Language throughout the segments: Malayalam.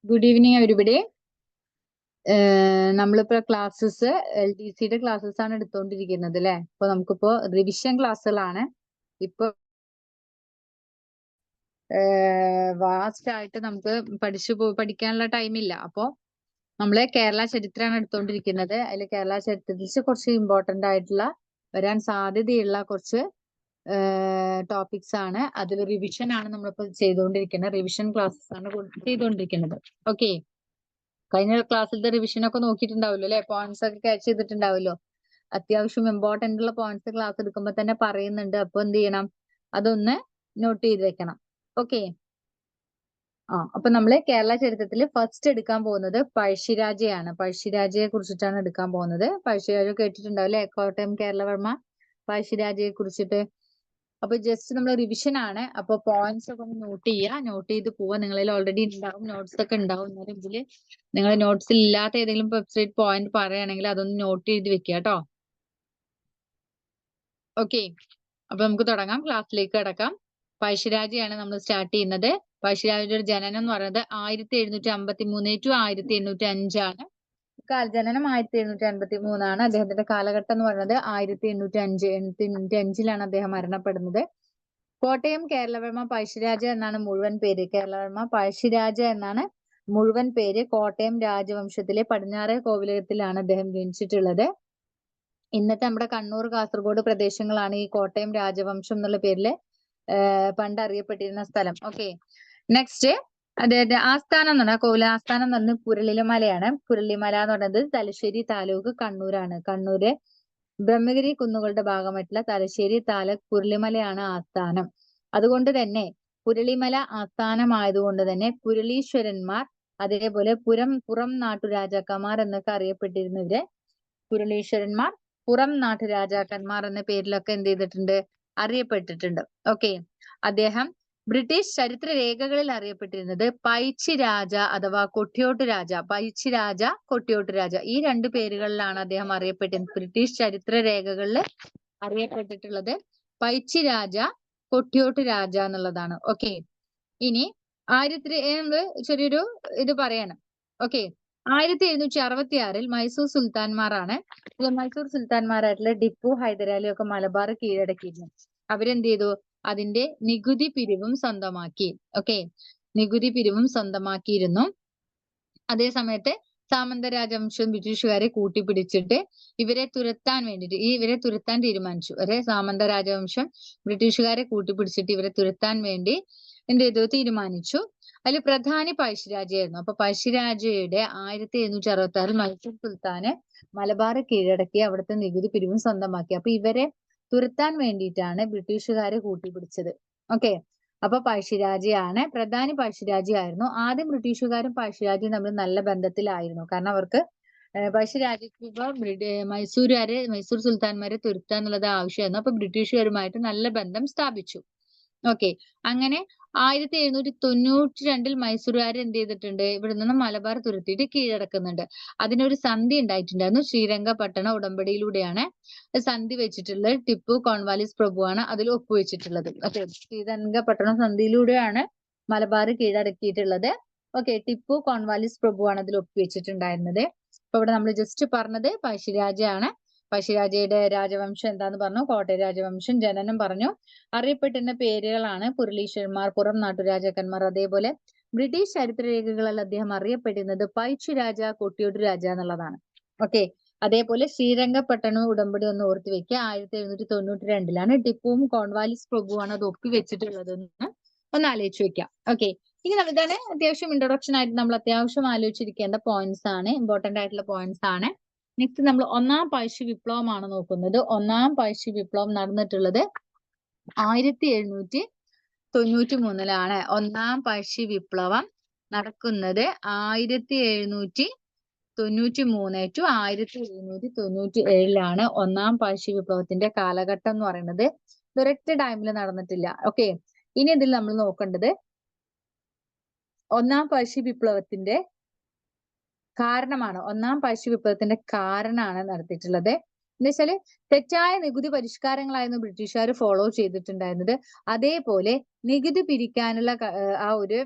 Good evening, everybody. നമ്മളിപ്പോ ക്ലാസ്സസ് LDCയുടെ ക്ലാസ്സസ് ആണ് എടുത്തുകൊണ്ടിരിക്കുന്നത് അല്ലെ. അപ്പൊ നമുക്കിപ്പോ റിവിഷൻ ക്ലാസ്സുകളാണ്. ഇപ്പൊ വാസ്റ്റ് ആയിട്ട് നമുക്ക് പഠിക്കാനുള്ള ടൈമില്ല. അപ്പോ നമ്മള് കേരള ചരിത്രമാണ് എടുത്തുകൊണ്ടിരിക്കുന്നത്. അതിൽ കേരള ചരിത്രത്തിൽ കുറച്ച് ഇമ്പോർട്ടന്റ് ആയിട്ടുള്ള വരാൻ സാധ്യതയുള്ള കുറച്ച് ടോപ്പിക്സ് ആണ്. അതിൽ റിവിഷൻ ആണ് നമ്മളിപ്പോ ചെയ്തുകൊണ്ടിരിക്കുന്നത്. റിവിഷൻ ക്ലാസ്സസ് ആണ് ചെയ്തുകൊണ്ടിരിക്കുന്നത്. ഓക്കെ, കഴിഞ്ഞ ക്ലാസ്സിലത്തെ റിവിഷൻ ഒക്കെ നോക്കിയിട്ടുണ്ടാവല്ലോ അല്ലെ. പോയിന്റ്സ് ഒക്കെ ക്യാച്ച് ചെയ്തിട്ടുണ്ടാവല്ലോ. അത്യാവശ്യം ഇമ്പോർട്ടന്റ് ഉള്ള പോയിന്റ്സ് ക്ലാസ് എടുക്കുമ്പോൾ തന്നെ പറയുന്നുണ്ട്. അപ്പൊ എന്ത് ചെയ്യണം, അതൊന്ന് നോട്ട് ചെയ്ത് വെക്കണം. ഓക്കെ. അപ്പൊ നമ്മള് കേരള ചരിത്രത്തിൽ ഫസ്റ്റ് എടുക്കാൻ പോകുന്നത് പഴശ്ശിരാജയാണ്. പഴശ്ശിരാജയെ കുറിച്ചിട്ടാണ് എടുക്കാൻ പോകുന്നത്. പഴശ്ശിരാജ കേട്ടിട്ടുണ്ടാവും അല്ലെ. കോട്ടയം കേരളവർമ്മ പഴശ്ശിരാജയെ കുറിച്ചിട്ട്. അപ്പൊ ജസ്റ്റ് നമ്മൾ റിവിഷൻ ആണ്. അപ്പൊ പോയിന്റ്സ് ഒക്കെ ഒന്ന് നോട്ട് ചെയ്യുക. നോട്ട് ചെയ്ത് പോവാ. നിങ്ങളിൽ ഓൾറെഡി ഉണ്ടാവും, നോട്ട്സ് ഒക്കെ ഉണ്ടാവും. എന്നാലും ഇതില് നിങ്ങൾ നോട്ട്സിൽ ഇല്ലാത്ത ഏതെങ്കിലും വെബ്സൈറ്റ് പോയിന്റ് പറയുകയാണെങ്കിൽ അതൊന്ന് നോട്ട് ചെയ്ത് വെക്കുക കേട്ടോ. ഓക്കെ, അപ്പൊ നമുക്ക് തുടങ്ങാം. ക്ലാസ്സിലേക്ക് കിടക്കാം. പഴശ്ശിരാജയാണ് നമ്മൾ സ്റ്റാർട്ട് ചെയ്യുന്നത്. പഴശ്ശിരാജയുടെ ജനനം എന്ന് പറയുന്നത് 1753 to 1805 ആണ്. ജനനം 1753 ആണ്. അദ്ദേഹത്തിന്റെ കാലഘട്ടം എന്ന് പറയുന്നത് 1805 അദ്ദേഹം മരണപ്പെടുന്നത്. കോട്ടയം കേരളവർമ്മ പഴശ്ശിരാജ എന്നാണ് മുഴുവൻ പേര്. കേരളവർമ്മ പഴശ്ശിരാജ എന്നാണ് മുഴുവൻ പേര്. കോട്ടയം രാജവംശത്തിലെ പടിഞ്ഞാറെ കോവിലകത്തിലാണ് അദ്ദേഹം ജനിച്ചിട്ടുള്ളത്. ഇന്നത്തെ നമ്മുടെ കണ്ണൂർ കാസർഗോഡ് പ്രദേശങ്ങളാണ് ഈ കോട്ടയം രാജവംശം എന്നുള്ള പേരില് പണ്ട് അറിയപ്പെട്ടിരുന്ന സ്ഥലം. ഓക്കെ, നെക്സ്റ്റ് അതായത് ആസ്ഥാനം എന്ന് പറഞ്ഞാൽ കോവില ആസ്ഥാനം എന്ന് പറഞ്ഞാൽ പുരളിമലയാണ്. പുരളിമല എന്ന് പറയുന്നത് തലശ്ശേരി താലൂക്ക് കണ്ണൂരാണ്. കണ്ണൂര് ബ്രഹ്മഗിരി കുന്നുകളുടെ ഭാഗമായിട്ടുള്ള തലശ്ശേരി താലൂക്ക് പുരളിമലയാണ് ആസ്ഥാനം. അതുകൊണ്ട് തന്നെ പുരളിമല ആസ്ഥാനമായതുകൊണ്ട് തന്നെ പുരളീശ്വരന്മാർ, അതേപോലെ പുറം നാട്ടുരാജാക്കന്മാർ എന്നൊക്കെ അറിയപ്പെട്ടിരുന്നവര് പുരളീശ്വരന്മാർ, പുറം നാട്ടുരാജാക്കന്മാർ എന്ന പേരിലൊക്കെ എന്ത് ചെയ്തിട്ടുണ്ട്, അറിയപ്പെട്ടിട്ടുണ്ട്. ഓക്കെ, അദ്ദേഹം ബ്രിട്ടീഷ് ചരിത്ര രേഖകളിൽ അറിയപ്പെട്ടിരുന്നത് പൈച്ചി രാജ അഥവാ കൊട്ടിയോട്ട് രാജ. പൈച്ചി രാജ, കൊട്ടിയോട്ട് രാജ, ഈ രണ്ട് പേരുകളിലാണ് അദ്ദേഹം അറിയപ്പെട്ടിരുന്നത്. ബ്രിട്ടീഷ് ചരിത്ര രേഖകളിൽ അറിയപ്പെട്ടിട്ടുള്ളത് പൈച്ചി രാജ, കൊട്ടിയോട്ട് രാജ എന്നുള്ളതാണ്. ഓക്കെ, ഇനി ചെറിയൊരു ഇത് പറയണം. ഓക്കെ, 1766 മൈസൂർ സുൽത്താൻമാരാണ്. മൈസൂർ സുൽത്താൻമാരായിട്ടുള്ള ടിപ്പു, ഹൈദരാലി ഒക്കെ മലബാർ കീഴടക്കിയിരുന്നു. അവരെന്ത് ചെയ്തു, അതിന്റെ നികുതി പിരിവും സ്വന്തമാക്കി. ഓക്കെ, നികുതി പിരിവും സ്വന്തമാക്കിയിരുന്നു. അതേ സമയത്ത് സാമന്ത രാജവംശം ബ്രിട്ടീഷുകാരെ കൂട്ടിപ്പിടിച്ചിട്ട് ഇവരെ തുരത്താൻ തീരുമാനിച്ചു. സാമന്ത രാജവംശം ബ്രിട്ടീഷുകാരെ കൂട്ടിപ്പിടിച്ചിട്ട് ഇവരെ തുരത്താൻ വേണ്ടി എന്ത് ചെയ്തു, തീരുമാനിച്ചു. അതിൽ പ്രധാനി പഴശ്ശിരാജയായിരുന്നു. അപ്പൊ പഴശ്ശിരാജയുടെ 1766 മൈസൂർ സുൽത്താന് മലബാർ കീഴടക്കി അവിടുത്തെ നികുതി പിരിവും സ്വന്തമാക്കി. അപ്പൊ ഇവരെ തുരത്താൻ വേണ്ടിയിട്ടാണ് ബ്രിട്ടീഷുകാരെ കൂട്ടിപ്പിടിച്ചത്. ഓക്കെ, അപ്പൊ പഴശ്ശിരാജയാണ് പ്രധാനി. പഴശ്ശിരാജയായിരുന്നു. ആദ്യം ബ്രിട്ടീഷുകാരും പഴശ്ശിരാജയും തമ്മിൽ നല്ല ബന്ധത്തിലായിരുന്നു. കാരണം അവർക്ക് പഴശ്ശിരാജയ്ക്ക് ഇപ്പൊ മൈസൂർ സുൽത്താൻമാരെ തുരത്തുക എന്നുള്ളത് ആവശ്യമായിരുന്നു. അപ്പൊ ബ്രിട്ടീഷുകാരുമായിട്ട് നല്ല ബന്ധം സ്ഥാപിച്ചു. ഓക്കെ, അങ്ങനെ 1792 മൈസൂരുകാർ എന്ത് ചെയ്തിട്ടുണ്ട്, ഇവിടെ നിന്ന് മലബാർ തുരത്തിയിട്ട് കീഴടക്കുന്നുണ്ട്. അതിനൊരു സന്ധി ഉണ്ടായിട്ടുണ്ടായിരുന്നു. ശ്രീരംഗപട്ടണ ഉടമ്പടിയിലൂടെയാണ് സന്ധി വെച്ചിട്ടുള്ളത്. ടിപ്പു കോൺവാലിസ് പ്രഭുവാണ് അതിൽ ഒപ്പുവെച്ചിട്ടുള്ളത്. ഓക്കെ, ശ്രീരംഗപട്ടണ സന്ധിയിലൂടെയാണ് മലബാർ കീഴടക്കിയിട്ടുള്ളത്. ഓക്കെ, ടിപ്പു കോൺവാലിസ് പ്രഭുവാണ് അതിൽ ഒപ്പുവെച്ചിട്ടുണ്ടായിരുന്നത്. അപ്പൊ ഇവിടെ നമ്മൾ ജസ്റ്റ് പറഞ്ഞത് പഴശ്ശിരാജയാണ്. പഴശ്ശിരാജയുടെ രാജവംശം എന്താന്ന് പറഞ്ഞു, കോട്ടയം രാജവംശം. ജനനം പറഞ്ഞു. അറിയപ്പെട്ടിരുന്ന പേരുകളാണ് പുരളീശ്വരന്മാർ, പുറം നാട്ടുരാജാക്കന്മാർ. അതേപോലെ ബ്രിട്ടീഷ് ചരിത്ര രേഖകളിൽ അദ്ദേഹം അറിയപ്പെട്ടിരുന്നത് പൈച്ചി രാജ, കൊട്ടിയോട്ട് രാജ എന്നുള്ളതാണ്. ഓക്കെ, അതേപോലെ ശ്രീരംഗപട്ടണ ഉടമ്പടി ഒന്ന് ഓർത്ത് വെക്കുക. 1792 ടിപ്പുവും കോൺവാലിസ് പ്രഭുവാണ് അത് ഒപ്പുവെച്ചിട്ടുള്ളതെന്ന് ഒന്ന് ആലോചിച്ച് വെക്കാം. ഓക്കെ, ഇനി ഇതാണ് അത്യാവശ്യം ഇൻട്രൊഡക്ഷൻ ആയിട്ട് നമ്മൾ അത്യാവശ്യം ആലോചിച്ചിരിക്കേണ്ട പോയിന്റ്സ് ആണ്, ഇമ്പോർട്ടന്റ് ആയിട്ടുള്ള പോയിന്റ്സ് ആണ്. നെക്സ്റ്റ് നമ്മൾ ഒന്നാം പഴശ്ശി വിപ്ലവമാണ് നോക്കുന്നത്. ഒന്നാം പഴശ്ശി വിപ്ലവം നടന്നിട്ടുള്ളത് 1793 ഒന്നാം പഴശ്ശി വിപ്ലവം നടക്കുന്നത് 1793 to 1797 ഒന്നാം പഴശ്ശി വിപ്ലവത്തിന്റെ കാലഘട്ടം എന്ന് പറയുന്നത്. ഒരൊറ്റ ടൈമിൽ നടന്നിട്ടില്ല. ഓക്കെ, ഇനി ഇതിൽ നമ്മൾ നോക്കേണ്ടത് ഒന്നാം പഴശ്ശി വിപ്ലവത്തിന്റെ കാരണമാണ്. ഒന്നാം പഴശ്ശി വിപ്ലവത്തിന്റെ കാരണമാണ് നടത്തിയിട്ടുള്ളത്. എന്ന് വെച്ചാല് തെറ്റായ നികുതി പരിഷ്കാരങ്ങളായിരുന്നു ബ്രിട്ടീഷുകാർ ഫോളോ ചെയ്തിട്ടുണ്ടായിരുന്നത്. അതേപോലെ നികുതി പിരിക്കാനുള്ള ആ ഒരു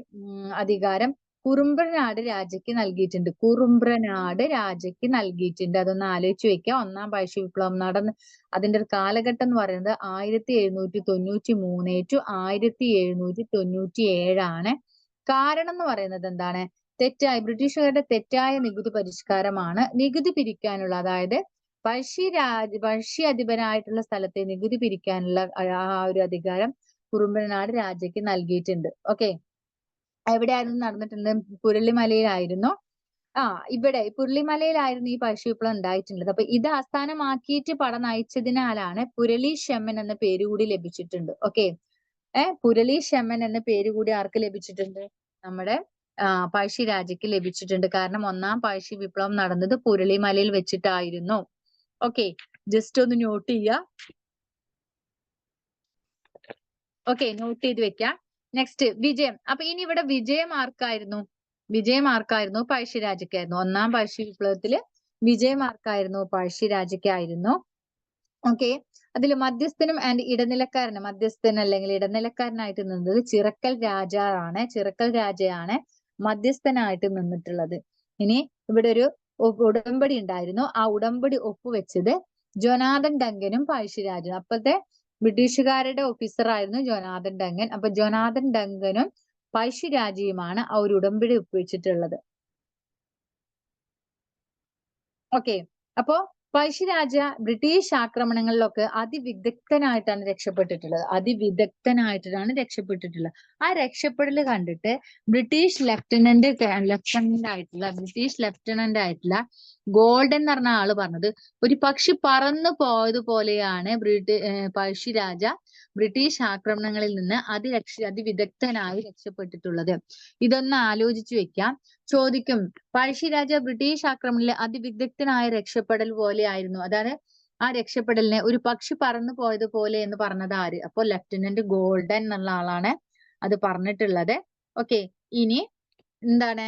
അധികാരം കുറുമ്പ്രനാട് രാജയ്ക്ക് നൽകിയിട്ടുണ്ട്. കുറുമ്പ്രനാട് രാജയ്ക്ക് നൽകിയിട്ടുണ്ട്. അതൊന്ന് ആലോചിച്ച് വെക്കുക. ഒന്നാം പഴശ്ശി വിപ്ലവം നടന്ന് അതിന്റെ ഒരു കാലഘട്ടം എന്ന് പറയുന്നത് 1793 ടു 1797 കാരണം എന്ന് പറയുന്നത് എന്താണ്? ബ്രിട്ടീഷുകാരുടെ തെറ്റായ നികുതി പരിഷ്കാരമാണ്. നികുതി പിരിക്കാനുള്ള, അതായത് പഴശ്ശി അധിപനായിട്ടുള്ള സ്ഥലത്തെ നികുതി പിരിക്കാനുള്ള ആ ഒരു അധികാരം കുറുമ്പ്രനാട് രാജയ്ക്ക് നൽകിയിട്ടുണ്ട്. ഓക്കെ, എവിടെയായിരുന്നു നടന്നിട്ടുണ്ട്? പുരളിമലയിലായിരുന്നു. ഇവിടെ പുരളിമലയിലായിരുന്നു ഈ പഴശ്ശി വിപ്ലവം ഉണ്ടായിട്ടുള്ളത്. അപ്പൊ ഇത് ആസ്ഥാനമാക്കിയിട്ട് പട നയിച്ചതിനാലാണ് പുരളി ഷെമ്മൻ എന്ന പേര് കൂടി ലഭിച്ചിട്ടുണ്ട്. ഓക്കെ, പുരളി ഷെമ്മൻ എന്ന പേര് കൂടി ആർക്ക് ലഭിച്ചിട്ടുണ്ട്? നമ്മുടെ പഴശ്ശി രാജയ്ക്ക് ലഭിച്ചിട്ടുണ്ട്. കാരണം ഒന്നാം പഴശ്ശി വിപ്ലവം നടന്നത് പുരളിമലയിൽ വെച്ചിട്ടായിരുന്നു. ഓക്കെ, ജസ്റ്റ് ഒന്ന് നോട്ട് ചെയ്യുക. ഓക്കെ, നോട്ട് ചെയ്ത് വെക്കാം. നെക്സ്റ്റ് വിജയം. അപ്പൊ ഇനി ഇവിടെ വിജയം ആർക്കായിരുന്നു? പഴശ്ശി രാജയ്ക്കായിരുന്നു. ഒന്നാം പഴശ്ശി വിപ്ലവത്തില് വിജയം ആർക്കായിരുന്നു? പഴശ്ശി രാജയ്ക്കായിരുന്നു. ഓക്കെ, അതിൽ മധ്യസ്ഥനും ആൻഡ് ഇടനിലക്കാരനും, മധ്യസ്ഥൻ അല്ലെങ്കിൽ ഇടനിലക്കാരനായിട്ട് നിന്നത് ചിറക്കൽ രാജയാണ് മധ്യസ്ഥനായിട്ട് നിന്നിട്ടുള്ളത്. ഇനി ഇവിടെ ഒരു ഉടമ്പടി ഉണ്ടായിരുന്നു. ആ ഉടമ്പടി ഒപ്പുവെച്ചത് ജോനാഥൻ ഡങ്കനും പഴശ്ശിരാജനും. അപ്പോഴത്തെ ബ്രിട്ടീഷുകാരുടെ ഓഫീസർ ആയിരുന്നു ജോനാഥൻ ഡങ്കൻ. അപ്പൊ ജോനാഥൻ ഡങ്കനും പഴശ്ശിരാജയുമാണ് ആ ഒരു ഉടമ്പടി ഒപ്പുവെച്ചിട്ടുള്ളത്. ഓക്കെ, അപ്പോ പഴശ്ശിരാജ ബ്രിട്ടീഷ് ആക്രമണങ്ങളിലൊക്കെ അതിവിദഗ്ധനായിട്ടാണ് രക്ഷപ്പെട്ടിട്ടുള്ളത്. ആ രക്ഷപ്പെടൽ കണ്ടിട്ട് ബ്രിട്ടീഷ് ലെഫ്റ്റനന്റ് ആയിട്ടുള്ള ഗോൾഡൻ എന്ന് പറഞ്ഞ ആള് പറഞ്ഞത്, ഒരു പക്ഷി പറന്നു പോയതുപോലെയാണ് പഴശ്ശിരാജ ബ്രിട്ടീഷ് ആക്രമണങ്ങളിൽ നിന്ന് അതിവിദഗ്ധനായി രക്ഷപ്പെട്ടിട്ടുള്ളത്. ഇതൊന്ന് ആലോചിച്ചു വെക്കാം. ചോദിക്കും, പഴശ്ശിരാജ ബ്രിട്ടീഷ് ആക്രമണത്തിൽ അതിവിദഗ്ധനായ രക്ഷപ്പെടൽ പോലെ ആയിരുന്നു. അതാണ് ആ രക്ഷപ്പെടലിനെ ഒരു പക്ഷി പറന്നു പോയതുപോലെ എന്ന് പറഞ്ഞത് ആര്? അപ്പോൾ ലെഫ്റ്റനന്റ് ഗോൾഡൻ എന്നുള്ള ആളാണ് അത് പറഞ്ഞിട്ടുള്ളത്. ഓക്കെ, ഇനി എന്താണ്?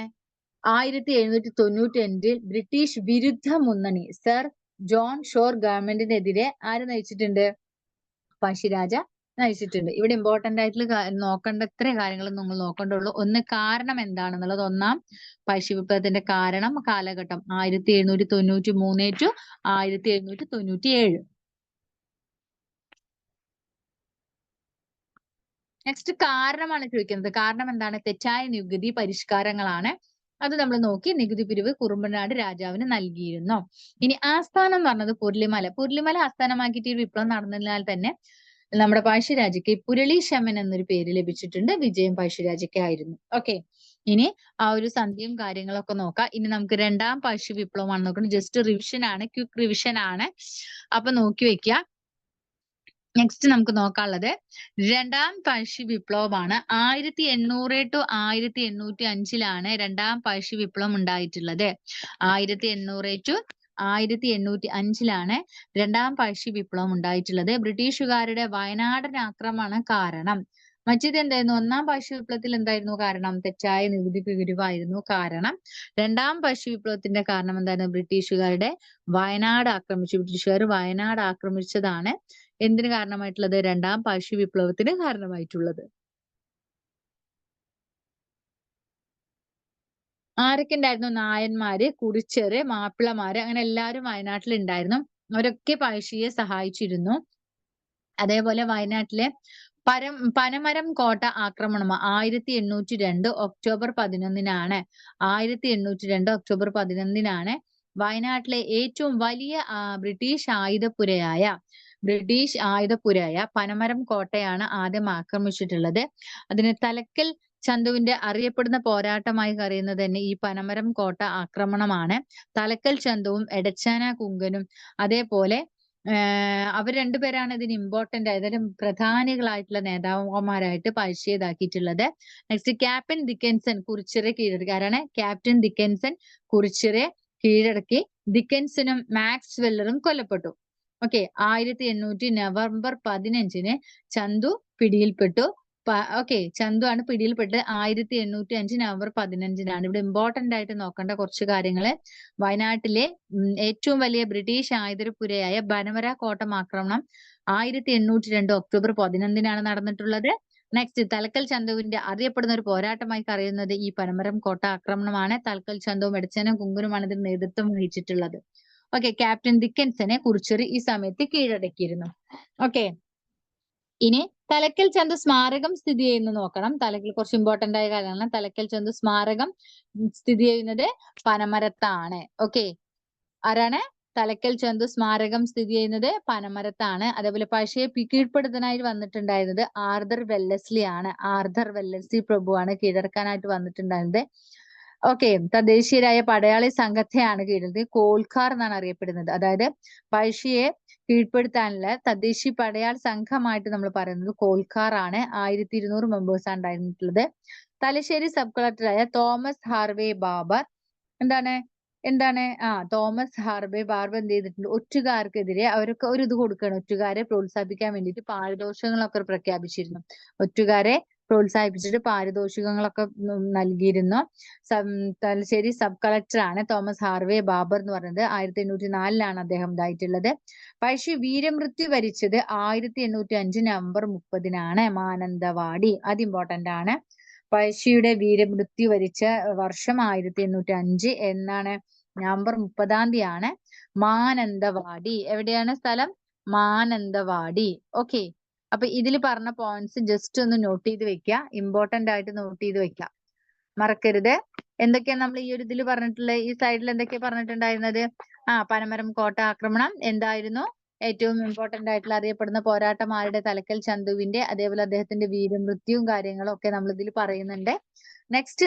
1795 ബ്രിട്ടീഷ് വിരുദ്ധ മുന്നണി സർ ജോൺ ഷോർ ഗവൺമെന്റിനെതിരെ ആര് നയിച്ചിട്ടുണ്ട്? പഴശ്ശിരാജ നയിച്ചിട്ടുണ്ട്. ഇവിടെ ഇമ്പോർട്ടന്റ് ആയിട്ടുള്ള നോക്കേണ്ട ഇത്ര കാര്യങ്ങൾ നിങ്ങൾ നോക്കേണ്ടുള്ളൂ. ഒന്ന്, കാരണം എന്താണെന്നുള്ളത്. ഒന്നാം പഴശ്ശി വിപ്ലവത്തിന്റെ കാലഘട്ടം 1793 ടു 1797. നെക്സ്റ്റ് കാരണമാണ് ചോദിക്കുന്നത്. കാരണം എന്താണ്? തെറ്റായ നികുതി പരിഷ്കാരങ്ങളാണ്. അത് നമ്മൾ നോക്കി. നികുതി പിരിവ് കുറുമ്പ്രനാട് രാജാവിന് നൽകിയിരുന്നു. ഇനി ആസ്ഥാനം എന്ന് പറഞ്ഞത് പുരളിമല ആസ്ഥാനമാക്കിയിട്ട് ഈ വിപ്ലവം നടന്നതിനാൽ തന്നെ നമ്മുടെ പഴശ്ശിരാജയ്ക്ക് പുരളി ഷെമ്മൻ എന്നൊരു പേര് ലഭിച്ചിട്ടുണ്ട്. വിജയം പഴശ്ശിരാജയ്ക്ക് ആയിരുന്നു. ഓക്കെ, ഇനി ആ ഒരു സന്ധ്യയും കാര്യങ്ങളൊക്കെ നോക്കാം. ഇനി നമുക്ക് രണ്ടാം പഴശ്ശി വിപ്ലവമാണ് നോക്കുന്നത്. ജസ്റ്റ് റിവിഷൻ ആണ്, ക്വിക്ക് റിവിഷൻ ആണ്. അപ്പൊ നോക്കി വെക്കുക. നെക്സ്റ്റ് നമുക്ക് നോക്കാനുള്ളത് രണ്ടാം പഴശ്ശി വിപ്ലവമാണ്. 1800 ടു 1805 രണ്ടാം പഴശ്ശി വിപ്ലവം ഉണ്ടായിട്ടുള്ളത്. 1800 ടു 1805 രണ്ടാം പഴശ്ശി വിപ്ലവം ഉണ്ടായിട്ടുള്ളത്. ബ്രിട്ടീഷുകാരുടെ വയനാടൻ ആക്രമണം കാരണം. മറ്റേത് എന്തായിരുന്നു? ഒന്നാം പഴശ്ശി വിപ്ലവത്തിൽ എന്തായിരുന്നു കാരണം? തെറ്റായ നികുതി പിരിവായിരുന്നു കാരണം. രണ്ടാം പഴശ്ശി വിപ്ലവത്തിന്റെ കാരണം എന്തായിരുന്നു? ബ്രിട്ടീഷുകാർ വയനാട് ആക്രമിച്ചതാണ് എന്തിന് കാരണമായിട്ടുള്ളത്? രണ്ടാം പഴശ്ശി വിപ്ലവത്തിന് കാരണമായിട്ടുള്ളത്. ആരൊക്കെ ഉണ്ടായിരുന്നു? നായന്മാര്, കുറിച്യര്, മാപ്പിളമാര്, അങ്ങനെ എല്ലാവരും വയനാട്ടിൽ ഉണ്ടായിരുന്നു. അവരൊക്കെ പഴശ്ശിയെ സഹായിച്ചിരുന്നു. അതേപോലെ വയനാട്ടിലെ പനമരം കോട്ട ആക്രമണം 1802 ഒക്ടോബർ 11 1802 ഒക്ടോബർ 11 വയനാട്ടിലെ ഏറ്റവും വലിയ ബ്രിട്ടീഷ് ആയുധപ്പുരയായ പനമരം കോട്ടയാണ് ആദ്യം ആക്രമിച്ചിട്ടുള്ളത്. അതിന് തലക്കൽ ചന്തുവിന്റെ അറിയപ്പെടുന്ന പോരാട്ടമായി അറിയുന്നത് തന്നെ ഈ പനമരം കോട്ട ആക്രമണമാണ്. തലക്കൽ ചന്തുവും എടച്ചാന കുങ്കനും അതേപോലെ അവർ രണ്ടുപേരാണ് ഇതിന് ഇമ്പോർട്ടന്റ് അതായത് പ്രധാനികളായിട്ടുള്ള നേതാക്കന്മാരായിട്ട് പഴശ്ശിയെ ഇതാക്കിയിട്ടുള്ളത്. നെക്സ്റ്റ്, ക്യാപ്റ്റൻ ദിക്കൻസൺ കുറിച്യരെ കീഴടക്കി. ആരാണ്? ക്യാപ്റ്റൻ ദിക്കൻസൺ കുറിച്യരെ കീഴടക്കി. ദിക്കൻസനും മാക്സ് വെല്ലറും കൊല്ലപ്പെട്ടു. ഓക്കെ, 1800 നവംബർ 15 ചന്തു പിടിയിൽപ്പെട്ടു. ഓക്കെ, ചന്തു ആണ് പിടിയിൽപ്പെട്ടത് 1805 നവംബർ 15 ഇവിടെ ഇമ്പോർട്ടന്റ് ആയിട്ട് നോക്കേണ്ട കുറച്ച് കാര്യങ്ങള്. വയനാട്ടിലെ ഏറ്റവും വലിയ ബ്രിട്ടീഷ് ആയുധപുരയായ പനമര കോട്ട ആക്രമണം 1802 ഒക്ടോബർ 11 നടന്നിട്ടുള്ളത്. നെക്സ്റ്റ് തലക്കൽ ചന്തുവിന്റെ അറിയപ്പെടുന്ന ഒരു പോരാട്ടമായി അറിയുന്നത് ഈ പനമരം കോട്ട ആക്രമണമാണ്. തലക്കൽ ചന്തുവും എടച്ചനും കുങ്കുനുമാണ് ഇതിന് നേതൃത്വം വഹിച്ചിട്ടുള്ളത്. ഓക്കെ, ക്യാപ്റ്റൻ ദിക്കൻസനെ കുറിച്ചൊരു ഈ സമയത്ത് കീഴടക്കിയിരുന്നു. ഓക്കെ, ഇനി തലക്കൽ ചന്തു സ്മാരകം സ്ഥിതി ചെയ്യുന്ന നോക്കണം. തലക്കൽ കുറച്ച് ഇമ്പോർട്ടന്റ് ആയ കാര്യമാണ്. തലക്കൽ ചന്തു സ്മാരകം സ്ഥിതി ചെയ്യുന്നത് പനമരത്താണ്. ഓക്കെ, ആരാണ്? തലക്കൽ ചന്തു സ്മാരകം സ്ഥിതി ചെയ്യുന്നത് പനമരത്താണ്. അതേപോലെ പഴശ്ശിയെ കീഴ്പ്പെടുത്താനായി വന്നിട്ടുണ്ടായിരുന്നത് ആർതർ വെല്ലസ്ലി ആണ്. ആർതർ വെല്ലസ്ലി പ്രഭുവാണ് കീഴടക്കാനായിട്ട് വന്നിട്ടുണ്ടായിരുന്നത്. ഓക്കെ, തദ്ദേശീയരായ പടയാളി സംഘത്തെയാണ് കീഴടക്കിയത്. കോൽക്കാർ എന്നാണ് അറിയപ്പെടുന്നത്. അതായത് പഴശ്ശിയെ കീഴ്പ്പെടുത്താനുള്ള തദ്ദേശീയ പടയാൾ സംഘമായിട്ട് നമ്മൾ പറയുന്നത് കോൽക്കാർ ആണ്. 1200 മെമ്പേഴ്സ് ആണ് ഉണ്ടായിരുന്നിട്ടുള്ളത്. തലശ്ശേരി സബ് കളക്ടറായ Thomas Harvey Baber Thomas Harvey Barber എന്ത് ചെയ്തിട്ടുണ്ട്? ഒറ്റുകാർക്കെതിരെ അവർക്ക് ഒരു ഇത് കൊടുക്കുകയാണ്. ഒറ്റുകാരെ പ്രോത്സാഹിപ്പിക്കാൻ വേണ്ടിയിട്ട് പാരിതോഷികങ്ങളൊക്കെ പ്രഖ്യാപിച്ചിരുന്നു. ഒറ്റുകാരെ പ്രോത്സാഹിപ്പിച്ചിട്ട് പാരിതോഷികങ്ങളൊക്കെ നൽകിയിരുന്നു. തലശ്ശേരി സബ് കളക്ടറാണ് തോമസ് ഹാർവേ ബാബർ എന്ന് പറയുന്നത്. 1804 അദ്ദേഹം ഇതായിട്ടുള്ളത്. പഴശ്ശി വീരമൃത്യു വരിച്ചത് 1805 നവംബർ 30 മാനന്തവാടി. അത് ഇമ്പോർട്ടന്റ് ആണ്. പഴശ്ശിയുടെ വീരമൃത്യു വരിച്ച വർഷം 1805 എന്നാണ്? നവംബർ 30 മാനന്തവാടി. എവിടെയാണ് സ്ഥലം? മാനന്തവാടി. ഓക്കെ, അപ്പൊ ഇതിൽ പറഞ്ഞ പോയിന്റ്സ് ജസ്റ്റ് ഒന്ന് നോട്ട് ചെയ്ത് വെക്കുക. ഇമ്പോർട്ടന്റ് ആയിട്ട് നോട്ട് ചെയ്ത് വെക്കുക, മറക്കരുത്. എന്തൊക്കെയാണ് നമ്മൾ ഈ ഒരു ഇതിൽ പറഞ്ഞിട്ടുള്ളത്? ഈ സൈഡിൽ എന്തൊക്കെയാ പറഞ്ഞിട്ടുണ്ടായിരുന്നത്? പനമരം കോട്ട ആക്രമണം എന്തായിരുന്നു? ഏറ്റവും ഇമ്പോർട്ടന്റ് ആയിട്ടുള്ള അറിയപ്പെടുന്ന പോരാട്ടം ആരുടെ? തലക്കൽ ചന്തുവിന്റെ. അതേപോലെ അദ്ദേഹത്തിന്റെ വീരമൃത്യുവും കാര്യങ്ങളും ഒക്കെ നമ്മൾ ഇതിൽ പറയുന്നുണ്ട്. നെക്സ്റ്റ്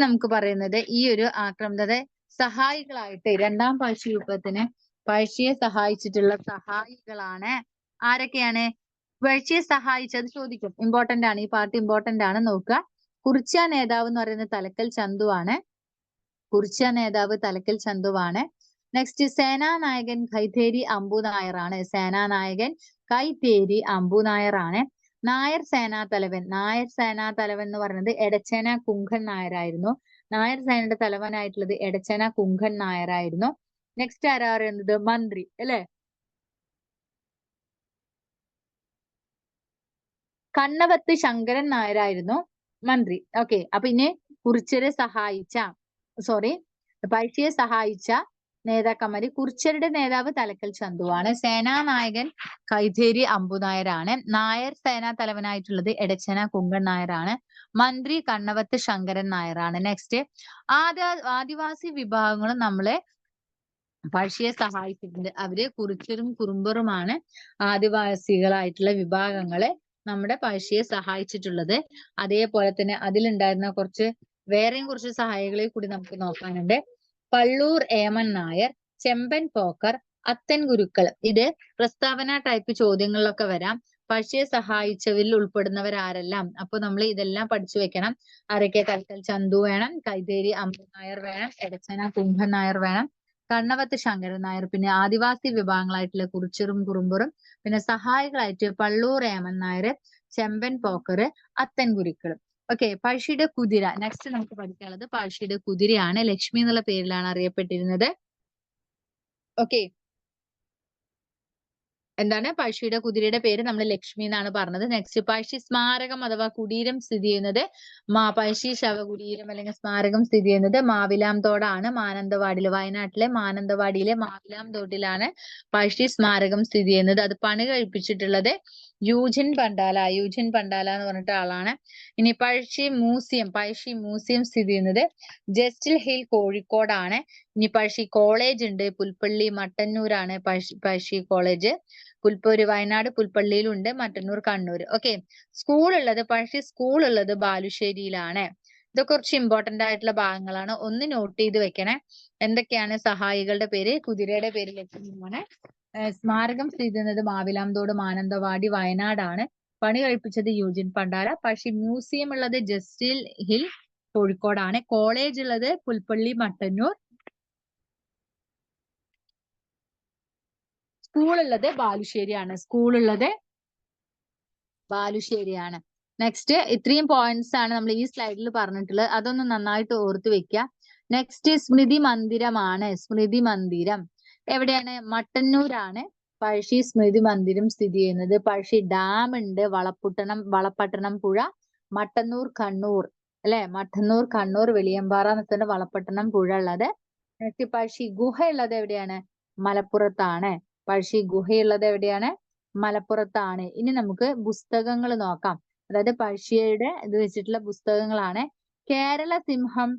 നമുക്ക് പറയുന്നത് ഈ ഒരു ആക്രമണത്തെ സഹായികളായിട്ട് രണ്ടാം പഴശ്ശി യുദ്ധത്തിന് പഴശ്ശിയെ സഹായിച്ചിട്ടുള്ള സഹായികളാണ് ആരൊക്കെയാണ്? പഴശ്ശിയെ സഹായിച്ചത് ചോദിക്കും. ഇമ്പോർട്ടന്റ് ആണ്, ഈ പാർട്ട് ഇമ്പോർട്ടന്റ് ആണ്, നോക്കുക. കുറിച്യ നേതാവ് എന്ന് പറയുന്നത് തലക്കൽ ചന്തുവാണ്. കുറിച്യ നേതാവ് തലക്കൽ ചന്തുവാണ്. നെക്സ്റ്റ് സേനാനായകൻ കൈതേരി അമ്പു നായരാണ്. സേനാനായകൻ കൈതേരി അമ്പു നായരാണ്. നായർ സേനാതലവൻ എന്ന് പറയുന്നത് എടച്ചന കുങ്കൻ നായരായിരുന്നു. നായർ സേനയുടെ തലവനായിട്ടുള്ളത് എടച്ചന കുങ്കൻ നായരായിരുന്നു. നെക്സ്റ്റ് ആരാ പറയുന്നത്? മന്ത്രി അല്ലെ? കണ്ണവത്ത് ശങ്കരൻ നായരായിരുന്നു മന്ത്രി. ഓക്കെ, അപ്പൊ ഇനി പഴശ്ശിയെ സഹായിച്ച നേതാക്കന്മാര്. കുറിച്യരുടെ നേതാവ് തലക്കൽ ചന്തുവാണ്. സേനാനായകൻ കൈതേരി അമ്പുനായരാണ്. നായർ സേനാ തലവനായിട്ടുള്ളത് എടച്ചന കുങ്കൻ നായരാണ്. മന്ത്രി കണ്ണവത്ത് ശങ്കരൻ നായരാണ്. നെക്സ്റ്റ് ആദിവാസി വിഭാഗങ്ങളും നമ്മളെ പഴശ്ശിയെ സഹായിച്ചിട്ടുണ്ട്. അവര് കുറിച്യരും കുറുമ്പറുമാണ് ആദിവാസികളായിട്ടുള്ള വിഭാഗങ്ങളെ നമ്മുടെ പഴശ്ശിയെ സഹായിച്ചിട്ടുള്ളത്. അതേപോലെ തന്നെ അതിലുണ്ടായിരുന്ന വേറെയും കുറച്ച് സഹായികളെ കൂടി നമുക്ക് നോക്കാനുണ്ട്. പള്ളൂർ ഏമൻ നായർ, ചെമ്പൻ പോക്കർ, അത്തൻ ഗുരുക്കൾ. ഇത് പ്രസ്താവന ടൈപ്പ് ചോദ്യങ്ങളിലൊക്കെ വരാം. പഴശ്ശിയെ സഹായിച്ചവരിൽ ഉൾപ്പെടുന്നവർ ആരെല്ലാം? അപ്പൊ നമ്മൾ ഇതെല്ലാം പഠിച്ചു വെക്കണം. ആരൊക്കെ? തലക്കൽ ചന്തു വേണം, കൈതേരി അമ്പു നായർ വേണം, എടച്ചന കുങ്കൻ നായർ വേണം, കണ്ണവത്ത് ശങ്കരൻ നായർ, പിന്നെ ആദിവാസി വിഭാഗങ്ങളായിട്ടുള്ള കുറിച്യരും കുറുമ്പറും, പിന്നെ സഹായികളായിട്ട് പള്ളൂർ ഏമൻ നായർ, ചെമ്പൻ പോക്കർ, അത്തൻ ഗുരുക്കളും. ഓക്കെ, പഴശ്ശിയുടെ കുതിര. നെക്സ്റ്റ് നമുക്ക് പഠിക്കാനുള്ളത് പഴശ്ശിയുടെ കുതിരയാണ്. ലക്ഷ്മി എന്നുള്ള പേരിലാണ് അറിയപ്പെട്ടിരുന്നത്. ഓക്കെ, എന്താണ്? പഴശ്ശിയുടെ കുതിരയുടെ പേര് നമ്മൾ ലക്ഷ്മി എന്നാണ് പറഞ്ഞത്. നെക്സ്റ്റ് പഴശ്ശി സ്മാരകം അഥവാ കുടീരം സ്ഥിതി ചെയ്യുന്നത് പഴശ്ശി ശവകുടീരം അല്ലെങ്കിൽ സ്മാരകം സ്ഥിതി ചെയ്യുന്നത് മാവിലാംതോടാണ്. മാനന്തവാടിയില്, വയനാട്ടിലെ മാനന്തവാടിയിലെ മാവിലാംതോട്ടിലാണ് പഴശ്ശി സ്മാരകം സ്ഥിതി ചെയ്യുന്നത്. അത് പണി കഴിപ്പിച്ചിട്ടുള്ളത് യൂജിൻ പണ്ടാല എന്ന് പറഞ്ഞിട്ട് ആളാണ്. ഇനി പഴശ്ശി മ്യൂസിയം സ്ഥിതി ചെയ്യുന്നത് ജസ്റ്റിൽ ഹിൽ കോഴിക്കോടാണ്. ഇനി പഴശ്ശി കോളേജ് ഉണ്ട്, പുൽപ്പള്ളി മട്ടന്നൂരാണ് പഴശ്ശി കോളേജ്. വയനാട് പുൽപ്പള്ളിയിലുണ്ട്, മട്ടന്നൂർ കണ്ണൂർ. ഓക്കെ, പഴശ്ശി സ്കൂൾ ഉള്ളത് ബാലുശ്ശേരിയിലാണ്. ഇതൊക്കെ കുറച്ച് ഇമ്പോർട്ടന്റ് ആയിട്ടുള്ള ഭാഗങ്ങളാണ്. ഒന്ന് നോട്ട് ചെയ്ത് വെക്കണേ. എന്തൊക്കെയാണ്? സഹായികളുടെ പേര്, കുതിരയുടെ പേര് ലക്ഷ്യമാണ്. സ്മാരകം സ്ഥിതി ചെയ്യുന്നത് മാവിലാംതോട് മാനന്തവാടി വയനാടാണ്. പണി കഴിപ്പിച്ചത് യൂജിൻ പണ്ടാല. പഴശ്ശി മ്യൂസിയം ഉള്ളത് ജസ്റ്റിൽ ഹിൽ കോഴിക്കോടാണ്. കോളേജ് ഉള്ളത് പുൽപ്പള്ളി മട്ടന്നൂർ. സ്കൂൾ ഉള്ളത് ബാലുശ്ശേരിയാണ്. നെക്സ്റ്റ് ഇത്രയും പോയിന്റ്സ് ആണ് നമ്മൾ ഈ സ്ലൈഡിൽ പറഞ്ഞിട്ടുള്ളത്. അതൊന്ന് നന്നായിട്ട് ഓർത്ത് വെക്കുക. നെക്സ്റ്റ് സ്മൃതി മന്ദിരമാണ്. സ്മൃതി മന്ദിരം എവിടെയാണ്? മട്ടന്നൂരാണ്. പഴശ്ശി സ്മൃതി മന്ദിരം സ്ഥിതി ചെയ്യുന്നത്? പഴശ്ശി ഡാം ഉണ്ട്, വളപട്ടണം പുഴ, മട്ടന്നൂർ കണ്ണൂർ അല്ലെ, മട്ടന്നൂർ കണ്ണൂർ വെളിയമ്പാറ എന്നിട്ട് വളപട്ടണം പുഴ ഉള്ളത്. നെക്സ്റ്റ് പഴശ്ശി ഗുഹ ഉള്ളത് എവിടെയാണ്? മലപ്പുറത്താണ്. പഴശ്ശി ഗുഹയുള്ളത് എവിടെയാണ്? മലപ്പുറത്താണ്. ഇനി നമുക്ക് പുസ്തകങ്ങൾ നോക്കാം. അതായത് പഴശ്ശിയുടെ ഇത് വെച്ചിട്ടുള്ള പുസ്തകങ്ങളാണ്. കേരള സിംഹം,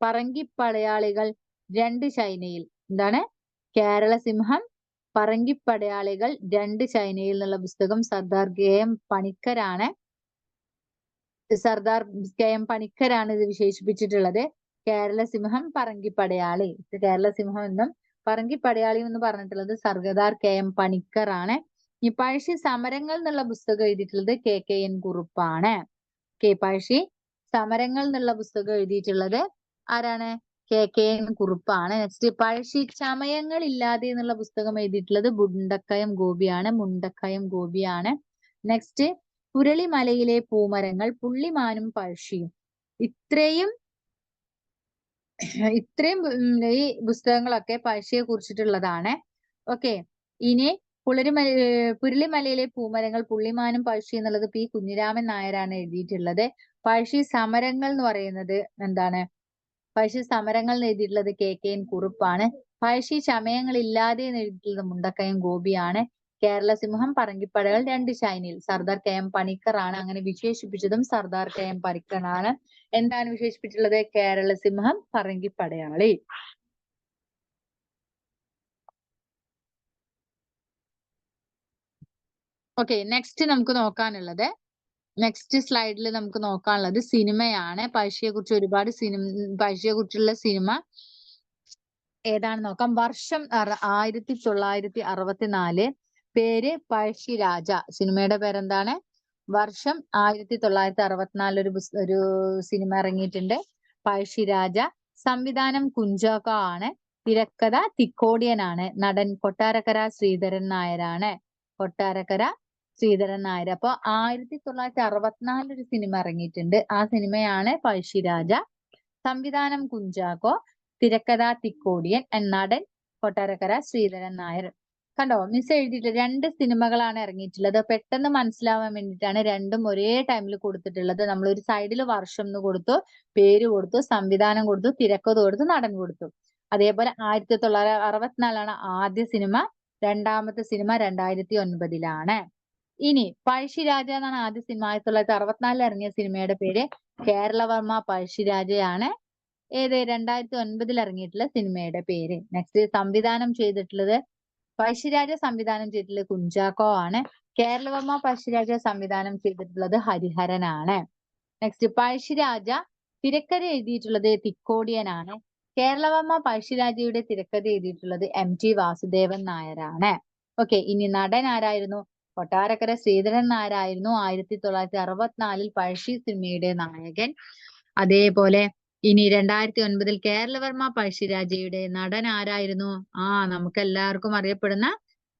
പറങ്കിപ്പടയാളികൾ, രണ്ട് ചൈനയിൽ. എന്താണ്? കേരള സിംഹം, പറങ്കിപ്പടയാളികൾ, രണ്ട് ചൈനയിൽ എന്നുള്ള പുസ്തകം സർദാർ KM പണിക്കരാണ്. സർദാർ KM പണിക്കരാണ് ഇത് വിശേഷിപ്പിച്ചിട്ടുള്ളത്. കേരള സിംഹം, പറങ്കിപ്പടയാളി. കേരള സിംഹം എന്നും പറങ്കിപ്പടയാളി എന്ന് പറഞ്ഞിട്ടുള്ളത് സർദാർ KM പണിക്കറാണ്. ഈ പഴശ്ശി സമരങ്ങൾ എന്നുള്ള പുസ്തകം എഴുതിയിട്ടുള്ളത് KKN കുറുപ്പാണ്. പഴശ്ശി സമരങ്ങൾ എന്നുള്ള പുസ്തകം എഴുതിയിട്ടുള്ളത് ആരാണ്? KKN കുറുപ്പാണ്. നെക്സ്റ്റ് പഴശ്ശി ചമയങ്ങൾ ഇല്ലാതെ എന്നുള്ള പുസ്തകം എഴുതിയിട്ടുള്ളത് മുണ്ടക്കയം ഗോപിയാണ്. നെക്സ്റ്റ് പുരളിമലയിലെ പൂമരങ്ങൾ, പുള്ളിമാനും പഴശ്ശിയും. ഇത്രയും ഈ പുസ്തകങ്ങളൊക്കെ പഴശ്ശിയെ കുറിച്ചിട്ടുള്ളതാണ്. ഓക്കെ, ഇനി പുരളിമലയിലെ പൂമരങ്ങൾ, പുള്ളിമാനും പഴശ്ശി എന്നുള്ളത് P കുഞ്ഞിരാമൻ നായരാണ് എഴുതിയിട്ടുള്ളത്. പഴശ്ശി സമരങ്ങൾ എന്ന് പറയുന്നത് എന്താണ്? പഴശ്ശി സമരങ്ങൾ എന്ന് എഴുതിയിട്ടുള്ളത് KKN കുറുപ്പാണ്. പഴശ്ശി ചമയങ്ങൾ ഇല്ലാതെ എന്ന് എഴുതിയിട്ടുള്ളത് മുണ്ടക്കയം ഗോപിയാണ്. കേരള സിംഹം, പറങ്കിപ്പടയാളികൾ, രണ്ട് ചൈനയിൽ സർദാർ KM പണിക്കറാണ്. അങ്ങനെ വിശേഷിപ്പിച്ചതും സർദാർ KM പണിക്കറാണ്. എന്താണ് വിശേഷിപ്പിച്ചിട്ടുള്ളത്? കേരള സിംഹം, പറങ്കിപ്പടയാളി. ഓക്കെ, നെക്സ്റ്റ് നമുക്ക് നോക്കാനുള്ളത്, നെക്സ്റ്റ് സ്ലൈഡിൽ നമുക്ക് നോക്കാനുള്ളത് സിനിമയാണ്. പഴശ്ശിയെ കുറിച്ച് ഒരുപാട് പഴശ്ശിയെ കുറിച്ചുള്ള സിനിമ ഏതാണെന്ന് നോക്കാം. വർഷം 1964. പേര് പഴശ്ശിരാജ. സിനിമയുടെ പേരെന്താണ്? വർഷം 1964 ഒരു സിനിമ ഇറങ്ങിയിട്ടുണ്ട്, പഴശ്ശിരാജ. സംവിധാനം കുഞ്ചാക്കോ ആണ്. തിരക്കഥ തിക്കോടിയനാണ്. നടൻ കൊട്ടാരക്കര ശ്രീധരൻ നായരാണ്. കൊട്ടാരക്കര ശ്രീധരൻ നായർ. അപ്പൊ 1964 ഒരു സിനിമ ഇറങ്ങിയിട്ടുണ്ട്. ആ സിനിമയാണ് പഴശ്ശിരാജ. സംവിധാനം കുഞ്ചാക്കോ, തിരക്കഥ തിക്കോടിയൻ, നടൻ കൊട്ടാരക്കര ശ്രീധരൻ നായർ. കണ്ടോ, മിസ് എഴുതിയിട്ട് 2 സിനിമകളാണ് ഇറങ്ങിയിട്ടുള്ളത്. പെട്ടെന്ന് മനസ്സിലാവാൻ വേണ്ടിയിട്ടാണ് രണ്ടും ഒരേ ടൈമിൽ കൊടുത്തിട്ടുള്ളത്. നമ്മൾ ഒരു സൈഡിൽ വർഷം എന്ന് കൊടുത്തു, പേര് കൊടുത്തു, സംവിധാനം കൊടുത്തു, തിരക്കഥ കൊടുത്തു, നടൻ കൊടുത്തു. അതേപോലെ 1964 ആദ്യ സിനിമ. രണ്ടാമത്തെ സിനിമ 2009. ഇനി പഴശ്ശിരാജ എന്നാണ് ആദ്യ സിനിമ. 1964 ഇറങ്ങിയ സിനിമയുടെ പേര് കേരളവർമ്മ പഴശ്ശിരാജയാണ്. ഏത്? 2009 ഇറങ്ങിയിട്ടുള്ള സിനിമയുടെ പേര്. നെക്സ്റ്റ് സംവിധാനം ചെയ്തിട്ടുള്ളത് പഴശ്ശിരാജ സംവിധാനം ചെയ്തിട്ടുള്ളത് കുഞ്ചാക്കോ ആണ്. കേരളവർമ്മ പഴശ്ശിരാജ സംവിധാനം ചെയ്തിട്ടുള്ളത് ഹരിഹരനാണ്. നെക്സ്റ്റ് പഴശ്ശിരാജ തിരക്കഥ എഴുതിയിട്ടുള്ളത് തിക്കോടിയനാണ്. കേരളവർമ്മ പഴശ്ശിരാജയുടെ തിരക്കഥ എഴുതിയിട്ടുള്ളത് MT വാസുദേവൻ നായരാണ്. ഓക്കെ, ഇനി നടൻ ആരായിരുന്നു? കൊട്ടാരക്കര ശ്രീധരൻ നായരായിരുന്നു 1964 പഴശ്ശി സിനിമയുടെ നായകൻ. അതേപോലെ ഇനി 2009 കേരളവർമ്മ പഴശ്ശിരാജയുടെ നടൻ ആരായിരുന്നു? നമുക്ക് എല്ലാവർക്കും അറിയപ്പെടുന്ന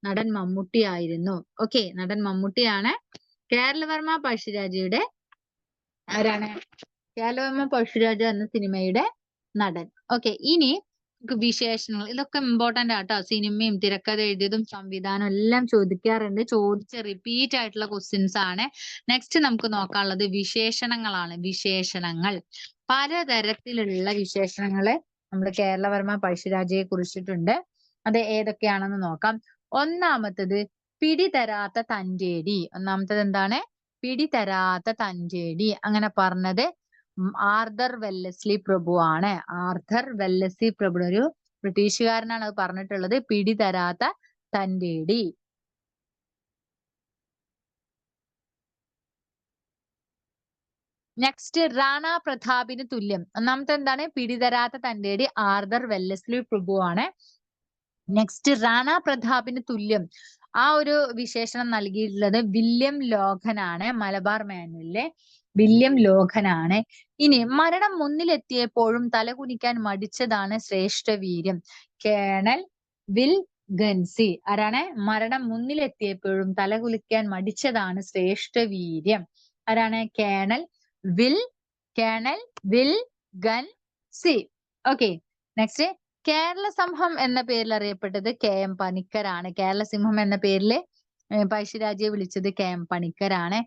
നടൻ മമ്മൂട്ടി ആയിരുന്നു. ഓക്കെ, നടൻ മമ്മൂട്ടിയാണ് കേരളവർമ്മ പഴശ്ശിരാജയുടെ ആരാണ്? കേരളവർമ്മ പഴശ്ശിരാജ എന്ന സിനിമയുടെ നടൻ. ഓക്കെ, ഇനി വിശേഷണങ്ങൾ, ഇതൊക്കെ ഇമ്പോർട്ടന്റ് ആട്ടോ. സിനിമയും തിരക്കഥ എഴുതിയതും സംവിധാനം എല്ലാം ചോദിക്കാറുണ്ട്. ചോദിച്ച റിപ്പീറ്റ് ആയിട്ടുള്ള ക്വസ്റ്റ്യൻസ് ആണ്. നെക്സ്റ്റ് നമുക്ക് നോക്കാനുള്ളത് വിശേഷണങ്ങളാണ്. വിശേഷണങ്ങൾ, പലതരത്തിലുള്ള വിശേഷണങ്ങള് നമ്മുടെ കേരളവർമ്മ പഴശ്ശിരാജയെ കുറിച്ചിട്ടുണ്ട്. അത് ഏതൊക്കെയാണെന്ന് നോക്കാം. ഒന്നാമത്തത് പിടിതരാത്ത തന്റേടി. ഒന്നാമത്തത് എന്താണ്? പിടിതരാത്ത തന്റേടി. അങ്ങനെ പറഞ്ഞത് ആർതർ വെല്ലസ്ലി പ്രഭു ആണ്. ആർതർ വെല്ലസ്ലി പ്രഭു ഒരു ബ്രിട്ടീഷുകാരനാണ് അത് പറഞ്ഞിട്ടുള്ളത്. പിടിതരാത്ത തന്റേടി. നെക്സ്റ്റ് റാണ പ്രതാപിന് തുല്യം. ഒന്നാമത്തെ എന്താണ്? പിടിതരാത്ത തന്റേടി ആർതർ വെല്ലസ്ലി പ്രഭു ആണ്. നെക്സ്റ്റ് റാണ പ്രതാപിന് തുല്യം. ആ ഒരു വിശേഷണം നൽകിയിട്ടുള്ളത് വില്യം ലോഗനാണ്. മലബാർ മാനുവലിലെ വില്യം ലോഗനാണ്. ഇനി മരണം മുന്നിലെത്തിയപ്പോഴും തലകുനിക്കാൻ മടിച്ചതാണ് ശ്രേഷ്ഠ വീര്യം. കേണൽ വിൽ ഗൻസി. ആരാണ്? മരണം മുന്നിലെത്തിയപ്പോഴും തലകുലിക്കാൻ മടിച്ചതാണ് ശ്രേഷ്ഠ വീര്യം. ആരാണ്? കേണൽ വിൽ ഗൻസി. ഓക്കെ, നെക്സ്റ്റ് കേരള സംഘം എന്ന പേരിൽ അറിയപ്പെട്ടത് KM പണിക്കരാണ്. കേരള സിംഹം എന്ന പേരിൽ പഴശ്ശിരാജയെ വിളിച്ചത് KM പണിക്കരാണ്.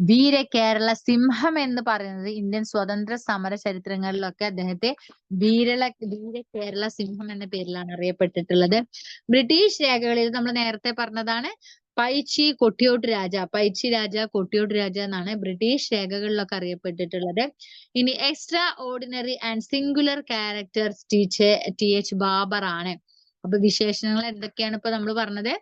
വീര കേരള സിംഹം എന്ന് പറയുന്നത് ഇന്ത്യൻ സ്വതന്ത്ര സമര ചരിത്രങ്ങളിലൊക്കെ അദ്ദേഹത്തെ വീര കേരള സിംഹം എന്ന പേരിലാണ് അറിയപ്പെട്ടിട്ടുള്ളത്. ബ്രിട്ടീഷ് രേഖകളിൽ നമ്മൾ നേരത്തെ പറഞ്ഞതാണ് പൈച്ചി കൊട്ടിയോട്ട് രാജ, പൈച്ചി രാജ, കൊട്ടിയോട്ട് രാജ എന്നാണ് ബ്രിട്ടീഷ് രേഖകളിലൊക്കെ അറിയപ്പെട്ടിട്ടുള്ളത്. ഇനി extraordinary and singular characters TH Babar ആണ്. അപ്പൊ വിശേഷണങ്ങൾ എന്തൊക്കെയാണ് ഇപ്പൊ നമ്മൾ പറഞ്ഞത്?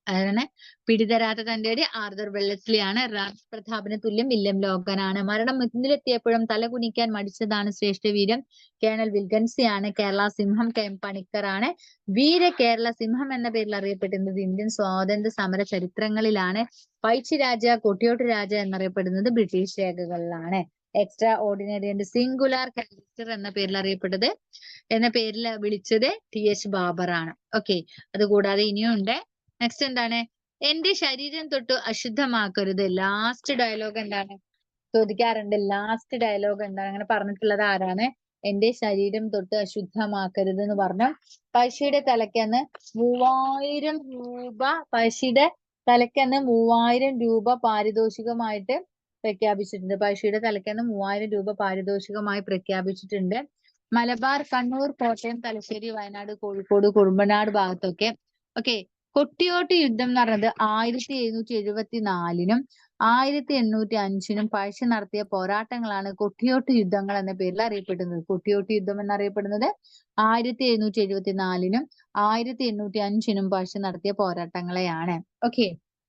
അതാണ് പിടിതരാത്ത തന്റെ ആർതർ വെള്ളസ്ലി ആണ്. റാണി പ്രതാപിന് തുല്യം വില്യം ലോഗനാണ്. മരണം മുന്നിലെത്തിയപ്പോഴും തല കുനിക്കാൻ മടിച്ചതാണ് ശ്രേഷ്ഠ വീരം കേണൽ വിൽഗൻസി ആണ്. കേരള സിംഹം KM പണിക്കർ ആണ്. വീര കേരള സിംഹം എന്ന പേരിൽ അറിയപ്പെടുന്നത് ഇന്ത്യൻ സ്വാതന്ത്ര്യ സമര ചരിത്രങ്ങളിലാണ്. പൈച്ചി രാജ, കൊട്ടിയോട്ട് രാജ എന്നറിയപ്പെടുന്നത് ബ്രിട്ടീഷ് രേഖകളിലാണ്. Extraordinary and singular character എന്ന പേരിൽ വിളിച്ചത് TH ബാബർ ആണ്. ഓക്കെ, അതുകൂടാതെ ഇനിയും ഉണ്ട്. നെക്സ്റ്റ് എന്താണ്? എന്റെ ശരീരം തൊട്ട് അശുദ്ധമാക്കരുത്. ലാസ്റ്റ് ഡയലോഗ് എന്താണ് ചോദിക്കാറുണ്ട്. ലാസ്റ്റ് ഡയലോഗ് എന്താണ്? അങ്ങനെ പറഞ്ഞിട്ടുള്ളത് ആരാണ്? എന്റെ ശരീരം തൊട്ട് അശുദ്ധമാക്കരുത് എന്ന് പറഞ്ഞു. പഴശ്ശിയുടെ തലയ്ക്കന്ന് 3000 രൂപ പഴശ്ശിയുടെ തലയ്ക്കന്ന് 3000 രൂപ പാരിതോഷികമായിട്ട് പ്രഖ്യാപിച്ചിട്ടുണ്ട്. പഴശ്ശിയുടെ തലയ്ക്കന്ന് 3000 രൂപ പാരിതോഷികമായി പ്രഖ്യാപിച്ചിട്ടുണ്ട്. മലബാർ, കണ്ണൂർ, കോട്ടയം, തലശ്ശേരി, വയനാട്, കോഴിക്കോട്, കുറുമ്പനാട് ഭാഗത്തൊക്കെ ഓക്കെ. കൊട്ടിയോട്ട് യുദ്ധം എന്ന് പറയുന്നത് 1774നും 1805നും പഴശ്ശി നടത്തിയ പോരാട്ടങ്ങളാണ് കൊട്ടിയോട്ട് യുദ്ധങ്ങൾ എന്ന പേരിൽ അറിയപ്പെടുന്നത്. കൊട്ടിയോട്ട് യുദ്ധം എന്നറിയപ്പെടുന്നത് 1774നും 1805നും പഴശ്ശി നടത്തിയ പോരാട്ടങ്ങളെയാണ്. ഓക്കെ,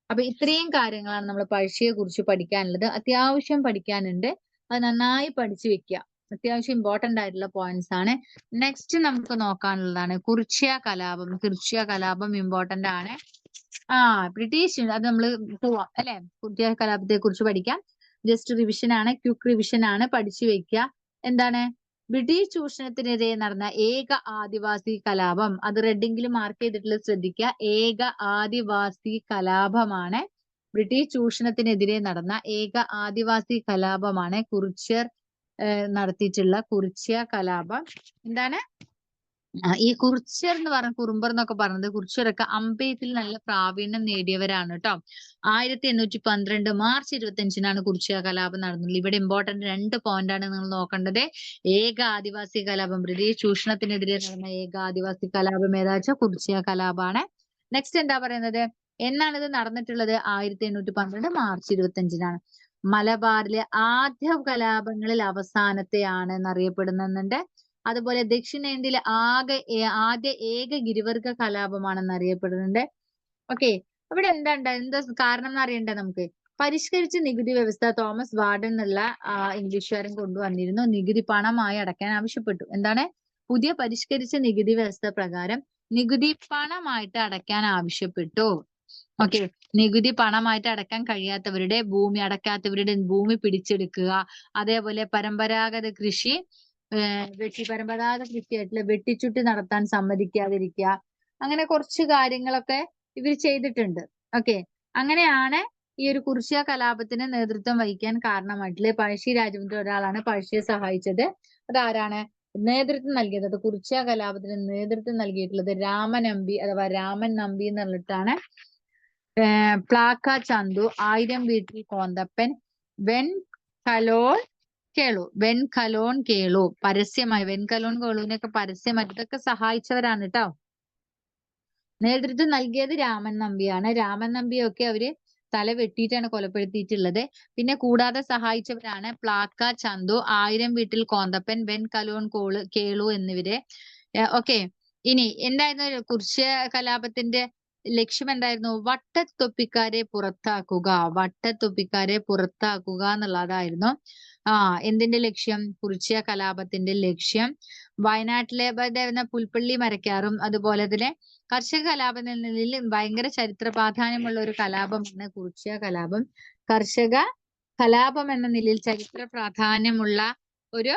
അപ്പൊ ഇത്രയും കാര്യങ്ങളാണ് നമ്മൾ പഴശ്ശിയെ കുറിച്ച് പഠിക്കാനുള്ളത്. അത്യാവശ്യം പഠിക്കാനുണ്ട്, അത് നന്നായി പഠിച്ചു വെക്കുക. അത്യാവശ്യം ഇമ്പോർട്ടന്റ് ആയിട്ടുള്ള പോയിന്റ്സ് ആണ്. നെക്സ്റ്റ് നമുക്ക് നോക്കാനുള്ളതാണ് കുറിച്യ കലാപം. കുറിച്യ കലാപം ഇമ്പോർട്ടന്റ് ആണ്. ബ്രിട്ടീഷ് അത് നമ്മൾ പോവാം അല്ലെ. കുറിച്യ കലാപത്തെ കുറിച്ച് പഠിക്കാം. ജസ്റ്റ് റിവിഷൻ ആണ്, ക്വിക്ക് റിവിഷൻ ആണ്, പഠിച്ചു വെക്കുക. എന്താണ്? ബ്രിട്ടീഷ് ചൂഷണത്തിനെതിരെ നടന്ന ഏക ആദിവാസി കലാപം. അത് റെഡിങ്കിൽ മാർക്ക് ചെയ്തിട്ടുള്ളത് ശ്രദ്ധിക്കുക. ഏക ആദിവാസി കലാപമാണ്. ബ്രിട്ടീഷ് ചൂഷണത്തിനെതിരെ നടന്ന ഏക ആദിവാസി കലാപമാണ് കുറിച്യർ നടത്തിയിട്ടുള്ള കുറിച്യ കലാപം. എന്താണ് ഈ കുറിച്യർ എന്ന് പറഞ്ഞ കുറുമ്പർ എന്നൊക്കെ പറഞ്ഞത്, കുറിച്യരൊക്കെ അമ്പെയ്ത്തിൽ നല്ല പ്രാവീണ്യം നേടിയവരാണ് കേട്ടോ. 1812 മാർച്ച് 25-നാണ് കുറിച്യ കലാപം നടന്നത്. ഇവിടെ ഇമ്പോർട്ടന്റ് 2 പോയിന്റ് ആണ് നിങ്ങൾ നോക്കേണ്ടത്. ഏക ആദിവാസി കലാപം, ബ്രിട്ടീഷ് ചൂഷണത്തിനെതിരെ നടന്ന ഏക ആദിവാസി കലാപം ഏതാ വെച്ചാൽ കുറിച്യ കലാപമാണ്. നെക്സ്റ്റ് എന്താ പറയുന്നത്? എന്നാണ് ഇത് നടന്നിട്ടുള്ളത്? 1812 മാർച്ച് 25-നാണ്. മലബാറിലെ ആദ്യ കലാപങ്ങളിൽ അവസാനത്തെയാണ് എന്നറിയപ്പെടുന്നുണ്ട്. അതുപോലെ ദക്ഷിണേന്ത്യയിലെ ആദ്യ ഏക ഗിരിവർഗ കലാപമാണെന്ന് അറിയപ്പെടുന്നുണ്ട്. ഓക്കെ, അവിടെ എന്താ കാരണം എന്ന് അറിയണ്ടേ നമുക്ക്? പരിഷ്കരിച്ച നികുതി വ്യവസ്ഥ തോമസ് വാർഡൻ എന്നുള്ള ഇംഗ്ലീഷുകാരൻ കൊണ്ടുവന്നിരുന്നു. നികുതി പണമായി അടയ്ക്കാൻ ആവശ്യപ്പെട്ടു. എന്താണ്? പുതിയ പരിഷ്കരിച്ച നികുതി വ്യവസ്ഥ പ്രകാരം നികുതി പണമായിട്ട് അടയ്ക്കാൻ ആവശ്യപ്പെട്ടു. ഓക്കെ, നികുതി പണമായിട്ട് അടക്കാൻ കഴിയാത്തവരുടെ ഭൂമി, അടക്കാത്തവരുടെ ഭൂമി പിടിച്ചെടുക്കുക. അതേപോലെ പരമ്പരാഗത കൃഷിയായിട്ടുള്ള വെട്ടിച്ചുട്ടി നടത്താൻ സമ്മതിക്കാതിരിക്കുക. അങ്ങനെ കുറച്ച് കാര്യങ്ങളൊക്കെ ഇവർ ചെയ്തിട്ടുണ്ട്. ഓക്കെ, അങ്ങനെയാണ് ഈ ഒരു കുറിച്യ കലാപത്തിന് നേതൃത്വം വഹിക്കാൻ കാരണമായിട്ടുള്ളത്. പഴശ്ശി രാജവന്റെ ഒരാളാണ് പഴശ്ശിയെ സഹായിച്ചത്. അതാരാണ് നേതൃത്വം നൽകിയത്? അത് കുറിച്യ കലാപത്തിന് നേതൃത്വം നൽകിയിട്ടുള്ളത് രാമനമ്പി അഥവാ രാമൻ നമ്പി എന്നുള്ളിട്ടാണ്. പ്ലാക്ക ചന്തു, ആയിരം വീട്ടിൽ കോന്തപ്പൻ, വെൺകലോൺ കേളു പരസ്യമായി, വെൺകലോൺ കേളുവിനൊക്കെ പരസ്യമായിട്ട് ഇതൊക്കെ സഹായിച്ചവരാണ് കേട്ടോ. നേതൃത്വം നൽകിയത് രാമൻ നമ്പിയാണ്. രാമൻ നമ്പിയൊക്കെ അവര് തല വെട്ടിയിട്ടാണ് കൊലപ്പെടുത്തിയിട്ടുള്ളത്. പിന്നെ കൂടാതെ സഹായിച്ചവരാണ് പ്ലാക്ക ചന്തു, ആയിരം വീട്ടിൽ കോന്തപ്പൻ, വെൺകലോൺ കേളു എന്നിവരെ. ഓക്കെ, ഇനി എന്തായിരുന്നു കുറിച്യ കലാപത്തിന്റെ ലക്ഷ്യം? എന്തായിരുന്നു? വട്ടത്തൊപ്പിക്കാരെ പുറത്താക്കുക എന്നുള്ളതായിരുന്നു എന്തിന്റെ ലക്ഷ്യം? കുറിച്യ കലാപത്തിന്റെ ലക്ഷ്യം. വയനാട്ടിലെ പുൽപ്പള്ളി മരക്കാറും അതുപോലെ തന്നെ കർഷക കലാപത്തിൽ ഭയങ്കര ചരിത്ര പ്രാധാന്യമുള്ള ഒരു കലാപമാണ് കുറിച്യ കലാപം. കർഷക കലാപം എന്ന നിലയിൽ ചരിത്ര പ്രാധാന്യമുള്ള ഒരു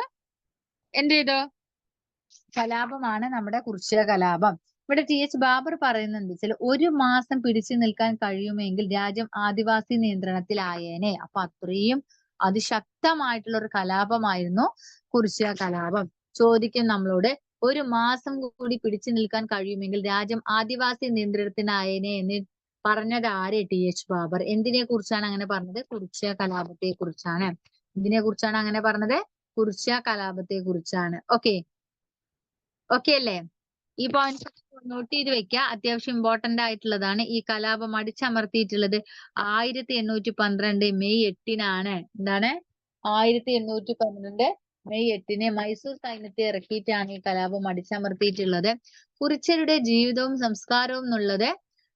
കലാപമാണ് നമ്മുടെ കുറിച്യ കലാപം. ഇവിടെ TH ബാബർ പറയുന്നത് വെച്ചാൽ 1 മാസം പിടിച്ചു നിൽക്കാൻ കഴിയുമെങ്കിൽ രാജ്യം ആദിവാസി നിയന്ത്രണത്തിലായേനെ. അപ്പൊ അത്രയും അതിശക്തമായിട്ടുള്ള ഒരു കലാപമായിരുന്നു കുറിച്യ കലാപം. ചോദിക്കും നമ്മളോട് ഒരു മാസം കൂടി പിടിച്ചു നിൽക്കാൻ കഴിയുമെങ്കിൽ രാജ്യം ആദിവാസി നിയന്ത്രണത്തിനായേനെ എന്ന് പറഞ്ഞത് ആര്? TH ബാബർ. എന്തിനെ കുറിച്ചാണ് അങ്ങനെ പറഞ്ഞത്? കുറിച്യ കലാപത്തെ കുറിച്ചാണ്. എന്തിനെ കുറിച്ചാണ് അങ്ങനെ പറഞ്ഞത്? കുറിച്യ കലാപത്തെ കുറിച്ചാണ്. ഓക്കെ അല്ലേ? ഈ പോയിന്റ് നോട്ട് ചെയ്ത് വെക്കുക. അത്യാവശ്യം ഇമ്പോർട്ടന്റ് ആയിട്ടുള്ളതാണ്. ഈ കലാപം അടിച്ചമർത്തിയിട്ടുള്ളത് 1812 മെയ് 8-നാണ്. എന്താണ്? 1812 മെയ് 8-ന് മൈസൂർ സൈന്യത്തെ ഇറക്കിയിട്ടാണ് ഈ കലാപം അടിച്ചമർത്തിയിട്ടുള്ളത്. കുറിച്യരുടെ ജീവിതവും സംസ്കാരവും എന്നുള്ളത്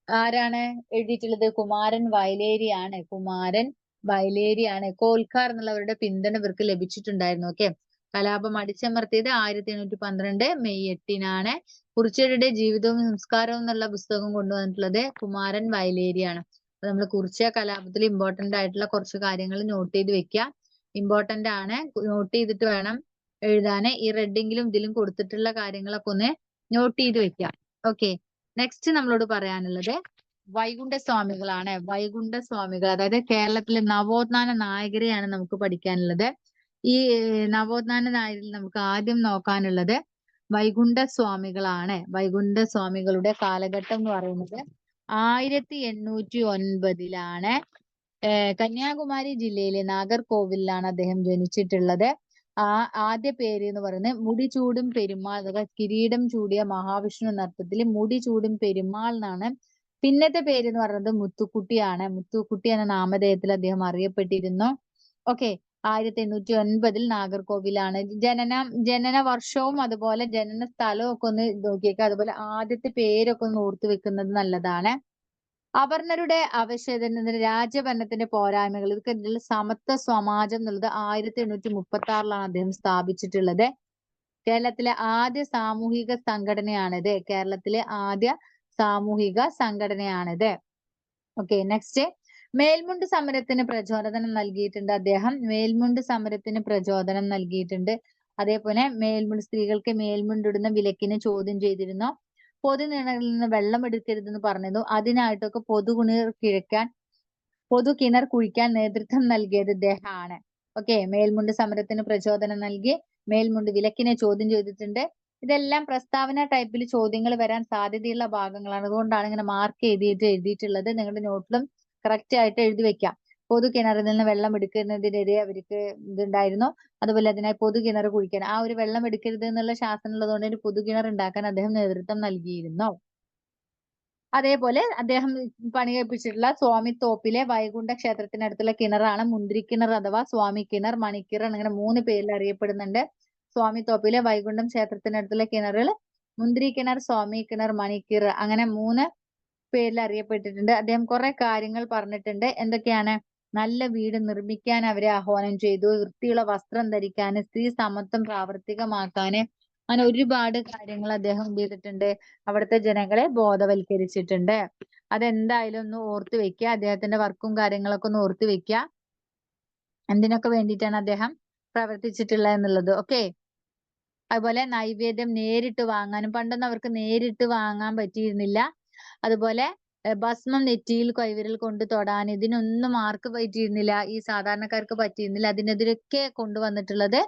ആരാണ് എഴുതിയിട്ടുള്ളത്? കുമാരൻ വയലേരിയാണ്. കുമാരൻ വയലേരിയാണ്. കോൽക്കാർ എന്നുള്ളവരുടെ പിന്തുണ ഇവർക്ക് ലഭിച്ചിട്ടുണ്ടായിരുന്നു. ഓക്കെ, കലാപം അടിച്ചമർത്തിയത് 1812 മെയ് 8-നാണ്. കുറിച്യരുടെ ജീവിതവും സംസ്കാരവും എന്നുള്ള പുസ്തകം കൊണ്ടുവന്നിട്ടുള്ളത് കുമാരൻ വയലേരിയാണ്. അപ്പൊ നമ്മൾ കുറിച്യ കലാപത്തിൽ ഇമ്പോർട്ടന്റ് ആയിട്ടുള്ള കുറച്ച് കാര്യങ്ങൾ നോട്ട് ചെയ്ത് വെക്കുക. ഇമ്പോർട്ടന്റ് ആണ്, നോട്ട് ചെയ്തിട്ട് വേണം എഴുതാന്. ഈ റെഡിങ്കിലും ഇതിലും കൊടുത്തിട്ടുള്ള കാര്യങ്ങളൊക്കെ ഒന്ന് നോട്ട് ചെയ്ത് വെക്കുക. ഓക്കെ, നെക്സ്റ്റ് നമ്മളോട് പറയാനുള്ളത് വൈകുണ്ഠസ്വാമികളാണ്. വൈകുണ്ഠസ്വാമികൾ, അതായത് കേരളത്തിലെ നവോത്ഥാന നായകരെയാണ് നമുക്ക് പഠിക്കാനുള്ളത്. ഈ നവോത്ഥാന നായകരിൽ നമുക്ക് ആദ്യം നോക്കാനുള്ളത് വൈകുണ്ഠസ്വാമികളാണ്. വൈകുണ്ഠസ്വാമികളുടെ കാലഘട്ടം എന്ന് പറയുന്നത് 1809-ലാണ്. കന്യാകുമാരി ജില്ലയിലെ നാഗർകോവിലാണ് അദ്ദേഹം ജനിച്ചിട്ടുള്ളത്. ആദ്യ പേര് എന്ന് പറയുന്നത് മുടിചൂടും പെരുമാൾ, അഥവാ കിരീടം ചൂടിയ മഹാവിഷ്ണു എന്ന അർത്ഥത്തിൽ മുടിചൂടും പെരുമാൾ എന്നാണ്. പിന്നത്തെ പേര് എന്ന് പറയുന്നത് മുത്തുക്കുട്ടിയാണ്. മുത്തുക്കുട്ടി എന്ന നാമധേയത്തിൽ അദ്ദേഹം അറിയപ്പെട്ടിരുന്നു. ഓക്കെ, 1809 നാഗർകോവിലാണ്. ജനന വർഷവും അതുപോലെ ജനന സ്ഥലവും ഒക്കെ ഒന്ന് നോക്കിയേക്കുക. അതുപോലെ ആദ്യത്തെ പേരൊക്കെ ഒന്ന് ഓർത്തു വെക്കുന്നത് നല്ലതാണ്. അവർണരുടെ അവശേഷത്തിന് രാജ്യഭരണത്തിന്റെ പോരായ്മകൾ, ഇതൊക്കെ സമത്വ സമാജം എന്നുള്ളത് 1836-ലാണ് അദ്ദേഹം സ്ഥാപിച്ചിട്ടുള്ളത്. കേരളത്തിലെ ആദ്യ സാമൂഹിക സംഘടനയാണിത്. കേരളത്തിലെ ആദ്യ സാമൂഹിക സംഘടനയാണിത്. ഓക്കെ, നെക്സ്റ്റ് മേൽമുണ്ട് സമരത്തിന് പ്രചോദനം നൽകിയിട്ടുണ്ട് അദ്ദേഹം. മേൽമുണ്ട് സമരത്തിന് പ്രചോദനം നൽകിയിട്ടുണ്ട്. അതേപോലെ സ്ത്രീകൾക്ക് മേൽമുണ്ടിടുന്ന വിലക്കിനെ ചോദ്യം ചെയ്തിരുന്നു. പൊതുകിണറിൽ നിന്ന് വെള്ളം എടുക്കരുതെന്ന് പറഞ്ഞതും അതിനായിട്ടൊക്കെ പൊതുകിണർ കുഴിക്കാൻ നേതൃത്വം നൽകിയത് ഇദ്ദേഹമാണ്. ഓക്കെ, മേൽമുണ്ട് സമരത്തിന് പ്രചോദനം നൽകി, മേൽമുണ്ട് വിലക്കിനെ ചോദ്യം ചെയ്തിട്ടുണ്ട്. ഇതെല്ലാം പ്രസ്താവന ടൈപ്പിൽ ചോദ്യങ്ങൾ വരാൻ സാധ്യതയുള്ള ഭാഗങ്ങളാണ്. അതുകൊണ്ടാണ് ഇങ്ങനെ മാർക്ക് എഴുതിയിട്ടുള്ളത്. നിങ്ങളുടെ നോട്ടിലും കറക്റ്റ് ആയിട്ട് എഴുതി വെക്കാം. പൊതുകിണറിൽ നിന്ന് വെള്ളം എടുക്കുന്നതിനെതിരെ അവർക്ക് ഇതുണ്ടായിരുന്നു. അതുപോലെ അതിനായി പൊതുകിണർ കുഴിക്കാൻ, ആ ഒരു വെള്ളം എടുക്കരുത് എന്നുള്ള ശാസനം ഉള്ളതുകൊണ്ട് ഒരു പൊതുകിണർ ഉണ്ടാക്കാൻ അദ്ദേഹം നേതൃത്വം നൽകിയിരുന്നു. അതേപോലെ അദ്ദേഹം പണി കഴിപ്പിച്ചിട്ടുള്ള സ്വാമിത്തോപ്പിലെ വൈകുണ്ഠ ക്ഷേത്രത്തിനടുത്തുള്ള കിണറാണ് മുന്തിരിക്കിണർ അഥവാ സ്വാമി കിണർ, മണിക്കിണർ, അങ്ങനെ 3 പേരിൽ അറിയപ്പെടുന്നുണ്ട്. സ്വാമിത്തോപ്പിലെ വൈകുണ്ഠം ക്ഷേത്രത്തിനടുത്തുള്ള കിണറുകൾ മുന്തിരി കിണർ, സ്വാമി കിണർ, മണിക്കിണർ, അങ്ങനെ 3 പേരിൽ അറിയപ്പെട്ടിട്ടുണ്ട്. അദ്ദേഹം കുറെ കാര്യങ്ങൾ പറഞ്ഞിട്ടുണ്ട്. എന്തൊക്കെയാണ്? നല്ല വീട് നിർമ്മിക്കാൻ അവരെ ആഹ്വാനം ചെയ്തു, വൃത്തിയുള്ള വസ്ത്രം ധരിക്കാന്, സ്ത്രീ സമത്വം പ്രാവർത്തികമാക്കാന്, അങ്ങനെ ഒരുപാട് കാര്യങ്ങൾ അദ്ദേഹം എന്ത് ചെയ്തിട്ടുണ്ട്? അവിടുത്തെ ജനങ്ങളെ ബോധവൽക്കരിച്ചിട്ടുണ്ട്. അതെന്തായാലും ഒന്ന് ഓർത്ത് വെക്കുക. അദ്ദേഹത്തിന്റെ വർക്കും കാര്യങ്ങളൊക്കെ ഒന്ന് ഓർത്ത് വെക്കുക. എന്തിനൊക്കെ വേണ്ടിയിട്ടാണ് അദ്ദേഹം പ്രവർത്തിച്ചിട്ടുള്ളത് എന്നുള്ളത്. ഓക്കെ, അതുപോലെ നൈവേദ്യം നേരിട്ട് വാങ്ങാനും, പണ്ടൊന്നും അവർക്ക് നേരിട്ട് വാങ്ങാൻ പറ്റിയിരുന്നില്ല. അതുപോലെ ഭസ്മം നെറ്റിയിൽ കൈവിരൽ കൊണ്ട് തൊടാൻ, ഇതിനൊന്നും ആർക്ക് പറ്റിയിരുന്നില്ല? ഈ സാധാരണക്കാർക്ക് പറ്റിയിരുന്നില്ല. അതിനെതിരൊക്കെ കൊണ്ടുവന്നിട്ടുള്ളത്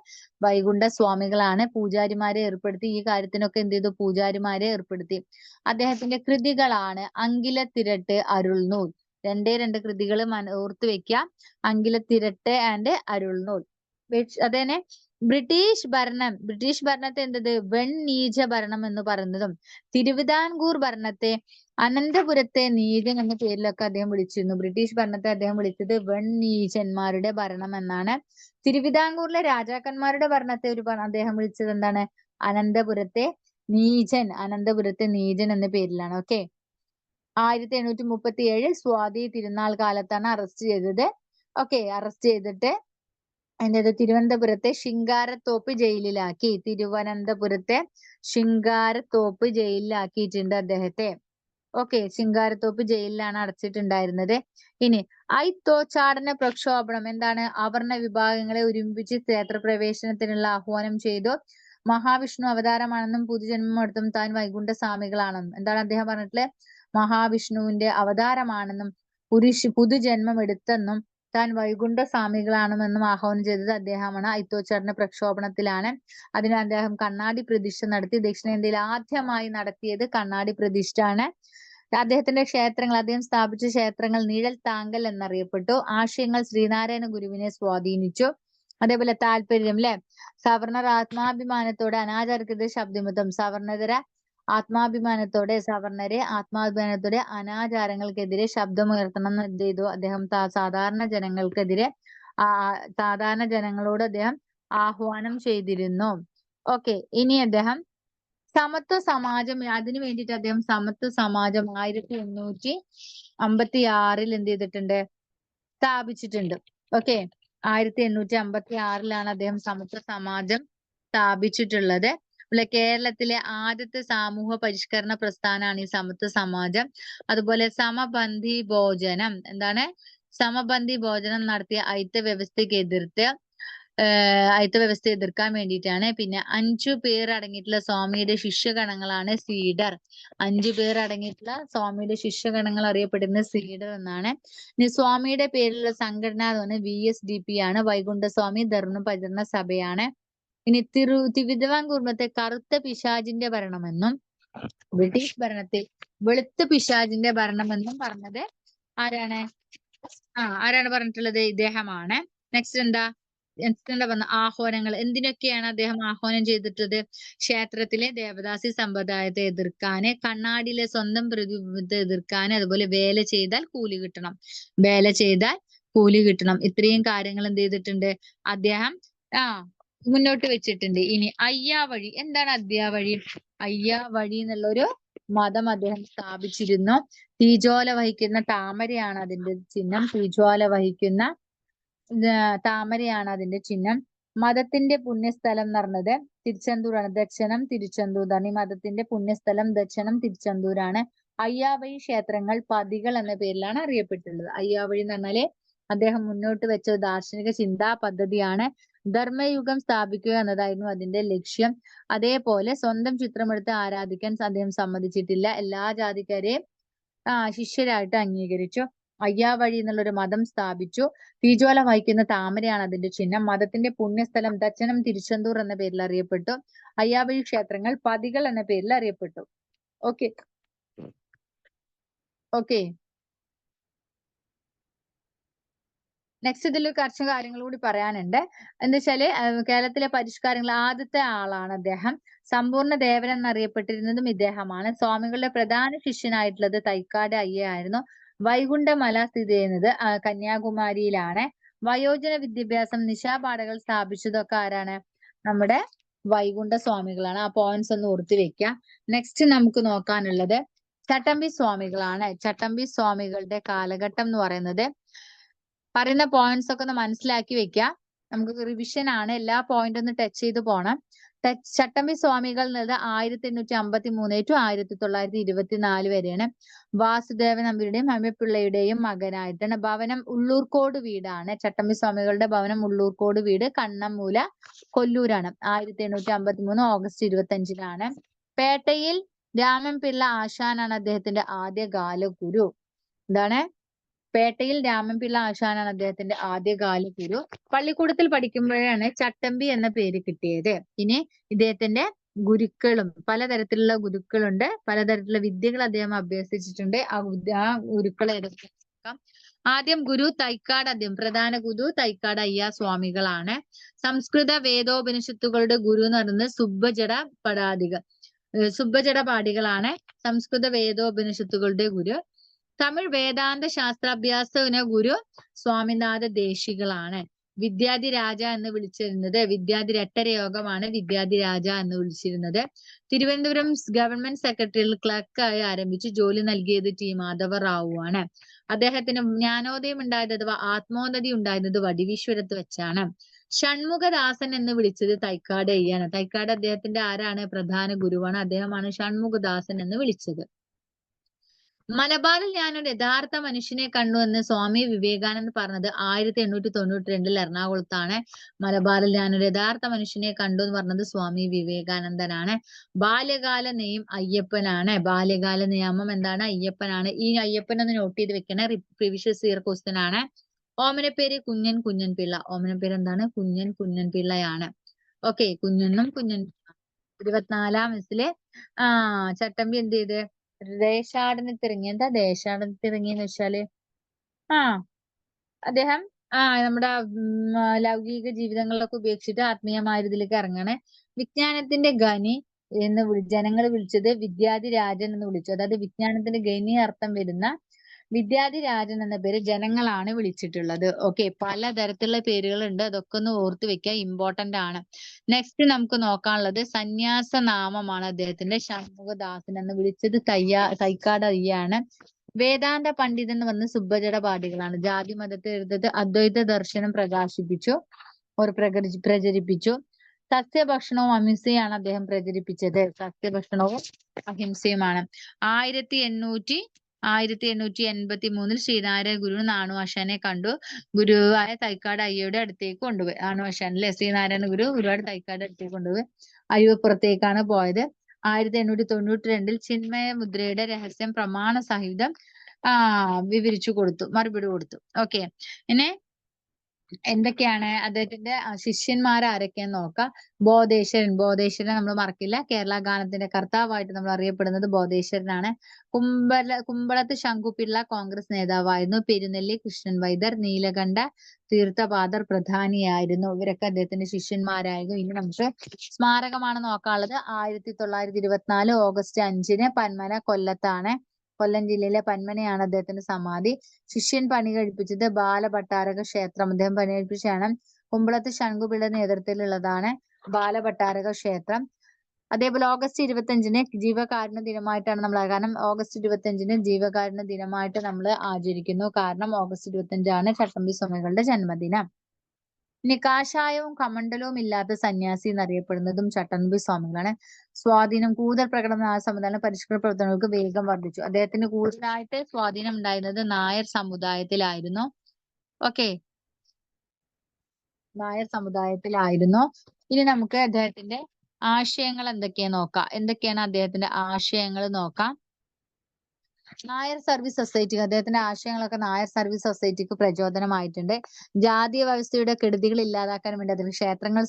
വൈകുണ്ഠ സ്വാമികളാണ്. പൂജാരിമാരെ ഏർപ്പെടുത്തി. ഈ കാര്യത്തിനൊക്കെ എന്ത് ചെയ്തു? പൂജാരിമാരെ ഏർപ്പെടുത്തി. അദ്ദേഹത്തിന്റെ കൃതികളാണ് അങ്കിലത്തിരട്ട്, അരുൾനൂൽ. 2 കൃതികൾ ഓർത്തു വെക്കുക. അങ്കിലത്തിരട്ട് ആൻഡ് അരുൾനൂൽ. അതേനെ ബ്രിട്ടീഷ് ഭരണത്തെ എന്തത് വെണ്ണീച ഭരണം എന്ന് പറയുന്നതും, തിരുവിതാംകൂർ ഭരണത്തെ അനന്തപുരത്തെ നീചൻ എന്ന പേരിലൊക്കെ അദ്ദേഹം വിളിച്ചിരുന്നു. ബ്രിട്ടീഷ് ഭരണത്തെ അദ്ദേഹം വിളിച്ചത് വെണ്ണീചന്മാരുടെ ഭരണം എന്നാണ്. തിരുവിതാംകൂറിലെ രാജാക്കന്മാരുടെ ഭരണത്തെ അദ്ദേഹം വിളിച്ചത് എന്താണ്? അനന്തപുരത്തെ നീചൻ എന്ന പേരിലാണ്. ഓക്കെ, 1837 സ്വാതി തിരുനാൾ കാലത്താണ് അറസ്റ്റ് ചെയ്തത്. ഓക്കെ, അറസ്റ്റ് ചെയ്തിട്ട് തിരുവനന്തപുരത്തെ ശിങ്കാരത്തോപ്പ് ജയിലിലാക്കി. തിരുവനന്തപുരത്തെ ശിങ്കാരത്തോപ്പ് ജയിലിലാക്കിയിട്ടുണ്ട് അദ്ദേഹത്തെ. ഓക്കെ, ശിങ്കാരത്തോപ്പ് ജയിലിലാണ് അടച്ചിട്ടുണ്ടായിരുന്നത്. ഇനി ഐത്തോച്ചാടന പ്രക്ഷോഭണം എന്താണ്? അവർണ വിഭാഗങ്ങളെ ഒരുമിപ്പിച്ച് ക്ഷേത്രപ്രവേശനത്തിനുള്ള ആഹ്വാനം ചെയ്തു. മഹാവിഷ്ണു അവതാരമാണെന്നും പുതുജന്മം എടുത്തും താൻ വൈകുണ്ഠ സ്വാമികളാണെന്നും, എന്താണ് അദ്ദേഹം പറഞ്ഞിട്ടുള്ളത്? മഹാവിഷ്ണുവിന്റെ അവതാരമാണെന്നും പുതുജന്മം എടുത്തെന്നും താൻ വൈകുണ്ഠ സ്വാമികളാണെന്നും ആഹ്വാനം ചെയ്തത് അദ്ദേഹമാണ്. അയിത്തോച്ചാറിന്റെ പ്രക്ഷോഭണത്തിലാണ്. അതിന് അദ്ദേഹം കണ്ണാടി പ്രതിഷ്ഠ നടത്തി. ദക്ഷിണേന്ത്യയിൽ ആദ്യമായി നടത്തിയത് കണ്ണാടി പ്രതിഷ്ഠ ആണ്. അദ്ദേഹത്തിന്റെ ക്ഷേത്രങ്ങൾ, അദ്ദേഹം സ്ഥാപിച്ച ക്ഷേത്രങ്ങൾ നിഴൽ താങ്കൽ എന്നറിയപ്പെട്ടു. ആശയങ്ങൾ ശ്രീനാരായണ ഗുരുവിനെ സ്വാധീനിച്ചു. അതേപോലെ താല്പര്യം അല്ലെ, സവർണർ ആത്മാഭിമാനത്തോടെ അനാചാരക്കെതിരെ ശബ്ദമുഖം. സവർണരെ ആത്മാഭിമാനത്തോടെ അനാചാരങ്ങൾക്കെതിരെ ശബ്ദമുയർത്തണം എന്ന് എന്ത് ചെയ്തു അദ്ദേഹം? സാധാരണ ജനങ്ങളോട് അദ്ദേഹം ആഹ്വാനം ചെയ്തിരുന്നു. ഓക്കെ, ഇനി അദ്ദേഹം സമത്വ സമാജം, അതിനു വേണ്ടിയിട്ട് അദ്ദേഹം സമത്വ സമാജം 1856 എന്ത് ചെയ്തിട്ടുണ്ട്? സ്ഥാപിച്ചിട്ടുണ്ട്. ഓക്കെ, 1856 അദ്ദേഹം സമത്വ സമാജം സ്ഥാപിച്ചിട്ടുള്ളത്. അതുപോലെ കേരളത്തിലെ ആദ്യത്തെ സാമൂഹ്യ പരിഷ്കരണ പ്രസ്ഥാനമാണ് ഈ സമത്വ സമാജം. അതുപോലെ സമപന്തി ഭോജനം, എന്താണ്? സമപന്തി ഭോജനം നടത്തിയ അയിത്ത വ്യവസ്ഥയെ എതിർക്കാൻ വേണ്ടിയിട്ടാണ്. പിന്നെ 5 പേർ അടങ്ങിയിട്ടുള്ള സ്വാമിയുടെ ശിഷ്യഗണങ്ങളാണ് സീഡർ. 5 പേർ അടങ്ങിയിട്ടുള്ള സ്വാമിയുടെ ശിഷ്യഗണങ്ങൾ അറിയപ്പെടുന്നത് സീഡർ എന്നാണ്. ഇനി സ്വാമിയുടെ പേരിലുള്ള സംഘടന എന്ന് VSDP ആണ്. വൈകുണ്ഠസ്വാമി ധർമ്മ പ്രചരണ സഭയാണ്. ഇനി തിരുവിതാംകൂറിനത്തെ കറുത്ത പിശാചിന്റെ ഭരണമെന്നും ബ്രിട്ടീഷ് ഭരണത്തിൽ വെളുത്ത പിശാചിന്റെ ഭരണമെന്നും പറഞ്ഞത് ആരാണ്? ആരാണ് പറഞ്ഞിട്ടുള്ളത്? ഇദ്ദേഹമാണ്. നെക്സ്റ്റ് എന്താ പറഞ്ഞ ആഹ്വാനങ്ങൾ, എന്തിനൊക്കെയാണ് അദ്ദേഹം ആഹ്വാനം ചെയ്തിട്ടത്? ക്ഷേത്രത്തിലെ ദേവദാസി സമ്പ്രദായത്തെ എതിർക്കാന്, കണ്ണാടിയിലെ സ്വന്തം പ്രതിബിംബത്തെ എതിർക്കാന്, അതുപോലെ വേല ചെയ്താൽ കൂലി കിട്ടണം. ഇത്രയും കാര്യങ്ങൾ എന്ത് ചെയ്തിട്ടുണ്ട്? അദ്ദേഹം മുന്നോട്ട് വെച്ചിട്ടുണ്ട്. ഇനി അയ്യാവഴി, എന്താണ് അയ്യാവഴി എന്നുള്ളൊരു മതം അദ്ദേഹം സ്ഥാപിച്ചിരുന്നു. തീജ്വാല വഹിക്കുന്ന താമരയാണ് അതിന്റെ ചിഹ്നം. താമരയാണ് അതിന്റെ ചിഹ്നം. മതത്തിന്റെ പുണ്യസ്ഥലം എന്ന് പറഞ്ഞത് തിരുച്ചെന്തൂരാണ്. ദക്ഷണം തിരുച്ചെന്തൂരാണ്. ഈ മതത്തിന്റെ പുണ്യസ്ഥലം ദക്ഷണം തിരുച്ചെന്തൂരാണ്. അയ്യാവഴി ക്ഷേത്രങ്ങൾ പതികൾ എന്ന പേരിലാണ് അറിയപ്പെട്ടുള്ളത്. അയ്യാവഴി എന്ന് പറഞ്ഞാല് അദ്ദേഹം മുന്നോട്ട് വെച്ച ദാർശനിക ചിന്താ പദ്ധതിയാണ്. ധർമ്മയുഗം സ്ഥാപിക്കുക എന്നതായിരുന്നു അതിന്റെ ലക്ഷ്യം. അതേപോലെ സ്വന്തം ചിത്രമെടുത്ത് ആരാധിക്കാൻ അദ്ദേഹം സമ്മതിച്ചിട്ടില്ല. എല്ലാ ജാതിക്കാരെയും ശിഷ്യരായിട്ട് അംഗീകരിച്ചു. അയ്യാവഴി എന്നുള്ളൊരു മതം സ്ഥാപിച്ചു. തീജ്വാല വഹിക്കുന്ന താമരയാണ് അതിന്റെ ചിഹ്നം. മതത്തിന്റെ പുണ്യസ്ഥലം ദക്ഷണം തിരുച്ചെന്തൂർ എന്ന പേരിൽ അറിയപ്പെട്ടു. അയ്യാവഴി ക്ഷേത്രങ്ങൾ പതികൾ എന്ന പേരിൽ അറിയപ്പെട്ടു. ഓക്കെ ഓക്കെ നെക്സ്റ്റ് ഇതിൽ കുറച്ച് കാര്യങ്ങൾ കൂടി പറയാനുണ്ട്. എന്താ വെച്ചാല് കേരളത്തിലെ പരിഷ്കാരങ്ങൾ ആദ്യത്തെ ആളാണ് അദ്ദേഹം. സമ്പൂർണ്ണ ദേവൻ എന്നറിയപ്പെട്ടിരുന്നതും ഇദ്ദേഹമാണ്. സ്വാമികളുടെ പ്രധാന ശിഷ്യനായിട്ടുള്ളത് തൈക്കാട് അയ്യ ആയിരുന്നു. വൈകുണ്ഠമല സ്ഥിതി ചെയ്യുന്നത് കന്യാകുമാരിയിലാണ്. വയോജന വിദ്യാഭ്യാസം നിശാപാഠകൾ സ്ഥാപിച്ചതൊക്കെ ആരാണ്? നമ്മുടെ വൈകുണ്ഠ സ്വാമികളാണ്. ആ പോയിന്റ്സ് ഒന്ന് ഓർത്ത് വെക്കുക. നെക്സ്റ്റ് നമുക്ക് നോക്കാനുള്ളത് ചട്ടമ്പി സ്വാമികളാണ്. ചട്ടമ്പി സ്വാമികളുടെ കാലഘട്ടം എന്ന് പറയുന്നത്, പറയുന്ന പോയിന്റ്സ് ഒക്കെ ഒന്ന് മനസ്സിലാക്കി വെക്കുക. നമുക്ക് റിവിഷൻ ആണ്, എല്ലാ പോയിന്റ് ഒന്ന് ടച്ച് ചെയ്ത് പോണം. ചട്ടമ്പി സ്വാമികൾ എന്നത് 1853 ടു 1924 വരെയാണ്. വാസുദേവൻ നമ്പൂതിരിയുടെയും അമ്മിപ്പിള്ളയുടെയും മകനായിട്ടാണ്. ഭവനം ഉള്ളൂർക്കോട് വീടാണ്. ചട്ടമ്പി സ്വാമികളുടെ ഭവനം ഉള്ളൂർക്കോട് വീട്, കണ്ണമ്മൂല, കൊല്ലൂരാണ്. 1853 ഓഗസ്റ്റ് 25-നാണ്. പേട്ടയിൽ രാമൻപിള്ള ആശാനാണ് അദ്ദേഹത്തിന്റെ ആദ്യകാല ഗുരു. എന്താണ്? പേട്ടയിൽ രാമൻപിള്ള ആശാനാണ് അദ്ദേഹത്തിന്റെ ആദ്യകാല ഗുരു. പള്ളിക്കൂടത്തിൽ പഠിക്കുമ്പോഴാണ് ചട്ടമ്പി എന്ന പേര് കിട്ടിയത്. ഇനി ഇദ്ദേഹത്തിന്റെ ഗുരുക്കളും, പലതരത്തിലുള്ള ഗുരുക്കളുണ്ട്, പലതരത്തിലുള്ള വിദ്യകൾ അദ്ദേഹം അഭ്യസിച്ചിട്ടുണ്ട്. ആ ഗുരുക്കൾ ഏതൊക്കെ? ആദ്യം ഗുരു തൈക്കാട്, അദ്ദേഹം പ്രധാന ഗുരു തൈക്കാട് അയ്യ സ്വാമികളാണ്. സംസ്കൃത വേദോപനിഷത്തുകളുടെ ഗുരു എന്ന് പറയുന്നത് സുബ്ബജട പാടികളാണ് സംസ്കൃത വേദോപനിഷത്തുകളുടെ ഗുരു. തമിഴ് വേദാന്ത ശാസ്ത്രാഭ്യാസത്തിന് ഗുരു സ്വാമിനാഥ ദേശികളാണ്. വിദ്യാധി രാജ എന്ന് വിളിച്ചിരുന്നത്, വിദ്യാധി രട്ടരയോഗമാണ് വിദ്യാധി രാജ എന്ന് വിളിച്ചിരുന്നത്. തിരുവനന്തപുരം ഗവൺമെന്റ് സെക്രട്ടറിയിൽ ക്ലർക്കായി ആരംഭിച്ച് ജോലി നൽകിയത് ടി മാധവ റാവു ആണ്. അദ്ദേഹത്തിന് ജ്ഞാനോദയം ഉണ്ടായത് അഥവാ ആത്മോന്നതി ഉണ്ടായിരുന്നത് വടിവീശ്വരത്ത് വെച്ചാണ്. ഷൺമുഖദാസൻ എന്ന് വിളിച്ചത് തൈക്കാട് അയ്യാണ്. തൈക്കാട് അദ്ദേഹത്തിന്റെ ആരാണ്? പ്രധാന ഗുരുവാണ്. അദ്ദേഹമാണ് ഷൺമുഖദാസൻ എന്ന് വിളിച്ചത്. മലബാറിൽ ഞാനൊരു യഥാർത്ഥ മനുഷ്യനെ കണ്ടു എന്ന് സ്വാമി വിവേകാനന്ദ പറഞ്ഞത് 1892 എറണാകുളത്താണ്. മലബാറിൽ ഞാനൊരു യഥാർത്ഥ മനുഷ്യനെ കണ്ടു എന്ന് പറഞ്ഞത് സ്വാമി വിവേകാനന്ദനാണ്. ബാല്യകാല നെയ്യം അയ്യപ്പനാണ്. ബാല്യകാല നിയമം എന്താണ്? അയ്യപ്പനാണ്. ഈ അയ്യപ്പൻ ഒന്ന് നോട്ട് ചെയ്ത് വെക്കണേ, പ്രീവിയസ് ഇയർ ക്വസ്റ്റ്യൻ ആണ്. ഓമനപ്പേര് കുഞ്ഞൻ കുഞ്ഞൻപിള്ള. ഓമനപ്പേര് എന്താണ്? കുഞ്ഞൻ കുഞ്ഞൻപിള്ളയാണ്. ഓക്കെ, കുഞ്ഞനും കുഞ്ഞൻ. 24-ാം വയസ്സില് ചട്ടമ്പി എന്ത് ചെയ്ത്? ദേശാടനത്തിറങ്ങി. എന്താ ദേശാടനത്തിറങ്ങി എന്ന് വെച്ചാല് ആ അദ്ദേഹം നമ്മുടെ ലൗകിക ജീവിതങ്ങളിലൊക്കെ ഉപേക്ഷിച്ചിട്ട് ആത്മീയമായ ഇതിലേക്ക് ഇറങ്ങണേ. വിജ്ഞാനത്തിന്റെ ഖനി എന്ന് ജനങ്ങൾ വിളിച്ചത് വിദ്യാധിരാജൻ എന്ന് വിളിച്ചു. അതായത് വിജ്ഞാനത്തിന്റെ ഖനി അർത്ഥം വരുന്ന വിദ്യാധിരാജൻ എന്ന പേര് ജനങ്ങളാണ് വിളിച്ചിട്ടുള്ളത്. ഓക്കെ, പലതരത്തിലുള്ള പേരുകളുണ്ട്. അതൊക്കെ ഒന്ന് ഓർത്ത് വെക്കുക, ഇമ്പോർട്ടന്റ് ആണ്. നെക്സ്റ്റ് നമുക്ക് നോക്കാനുള്ളത് സന്യാസ നാമമാണ് അദ്ദേഹത്തിന്റെ. ഷൺമുഖദാസൻ എന്ന് വിളിച്ചത് തൈക്കാട് അയ്യാണ്. വേദാന്ത പണ്ഡിതൻ എന്ന് പറഞ്ഞ സുബ്ബജട പാടികളാണ്. ജാതി മതത്തെ എതിർത്ത് അദ്വൈത ദർശനം പ്രകാശിപ്പിച്ചു, പ്രചരിപ്പിച്ചു. സസ്യഭക്ഷണവും അഹിംസയാണ് അദ്ദേഹം പ്രചരിപ്പിച്ചത്. സസ്യഭക്ഷണവും അഹിംസയുമാണ്. 1883 ശ്രീനാരായണ ഗുരു നാണുവാശാനെ കണ്ടു. ഗുരുവായ തൈക്കാട് അയ്യയുടെ അടുത്തേക്ക് കൊണ്ടുപോയി. നാണുവാശാൻ അല്ലെ, ശ്രീനാരായണ ഗുരുവായൂർ തൈക്കാട് അടുത്തേക്ക് കൊണ്ടുപോയി. അയ്യപ്പുറത്തേക്കാണ് പോയത്. 1892 ചിന്മയ മുദ്രയുടെ രഹസ്യം പ്രമാണ സഹിതം വിവരിച്ചു കൊടുത്തു, മറുപടി കൊടുത്തു. ഓക്കെ, ഇനി എന്തൊക്കെയാണ് അദ്ദേഹത്തിന്റെ ശിഷ്യന്മാർ ആരൊക്കെയെന്ന് നോക്കാം. ബോധേശ്വരൻ നമ്മൾ മറക്കില്ല. കേരള ഗാനത്തിന്റെ കർത്താവായിട്ട് നമ്മൾ അറിയപ്പെടുന്നത് ബോധേശ്വരനാണ്. കുമ്പളത്ത് ശങ്കുപിള്ള കോൺഗ്രസ് നേതാവായിരുന്നു. പെരുന്നെല്ലി കൃഷ്ണൻ വൈദ്യർ, നീലകണ്ഠ തീർത്ഥപാദർ പ്രധാനിയായിരുന്നു. ഇവരൊക്കെ അദ്ദേഹത്തിന്റെ ശിഷ്യന്മാരായിരുന്നു. ഇനി നമുക്ക് സ്മാരകമാണ് നോക്കാനുള്ളത്. 1924 ഓഗസ്റ്റ് 5 പന്മന, കൊല്ലത്താണ്. കൊല്ലം ജില്ലയിലെ പന്മനയാണ് അദ്ദേഹത്തിന്റെ സമാധി. ശിഷ്യൻ പണി കഴിപ്പിച്ചത് ബാലഭട്ടാരക ക്ഷേത്രം. അദ്ദേഹം പണി കഴിപ്പിച്ചാണ്. കുമ്പളത്ത് ശങ്കുപിള്ള നേതൃത്വത്തിലുള്ളതാണ് ബാലഭട്ടാരക ക്ഷേത്രം. അതേപോലെ ഓഗസ്റ്റ് 25 ജീവകാരുണ്യ ദിനമായിട്ടാണ് നമ്മൾ, കാരണം ഓഗസ്റ്റ് 25 ജീവകാരുണ്യ ദിനമായിട്ട് നമ്മൾ ആചരിക്കുന്നു. കാരണം ഓഗസ്റ്റ് 25 ചട്ടമ്പി സ്വാമികളുടെ ജന്മദിനം. ഇനി കാഷായവും കമണ്ഡലവും ഇല്ലാത്ത സന്യാസി എന്നറിയപ്പെടുന്നതും ചട്ടമ്പി സ്വാമികളാണ്. സ്വാധീനം കൂടുതൽ പ്രകടമായ സംവിധാന പരിഷ്കരണ പ്രവർത്തനങ്ങൾക്ക് വേഗം വർദ്ധിച്ചു. അദ്ദേഹത്തിന് കൂടുതലായിട്ട് സ്വാധീനം ഉണ്ടായിരുന്നത് നായർ സമുദായത്തിലായിരുന്നു. ഓക്കെ, നായർ സമുദായത്തിലായിരുന്നു. ഇനി നമുക്ക് അദ്ദേഹത്തിന്റെ ആശയങ്ങൾ എന്തൊക്കെയാന്ന് നോക്കാം. എന്തൊക്കെയാണ് അദ്ദേഹത്തിന്റെ ആശയങ്ങൾ നോക്കാം. നായർ സർവീസ് സൊസൈറ്റി, അദ്ദേഹത്തിന്റെ ആശയങ്ങളൊക്കെ നായർ സർവീസ് സൊസൈറ്റിക്ക് പ്രചോദനമായിട്ടുണ്ട്. ജാതീയ വ്യവസ്ഥയുടെ കെടുതികൾ ഇല്ലാതാക്കാൻ വേണ്ടി അദ്ദേഹം ക്ഷേത്രങ്ങൾ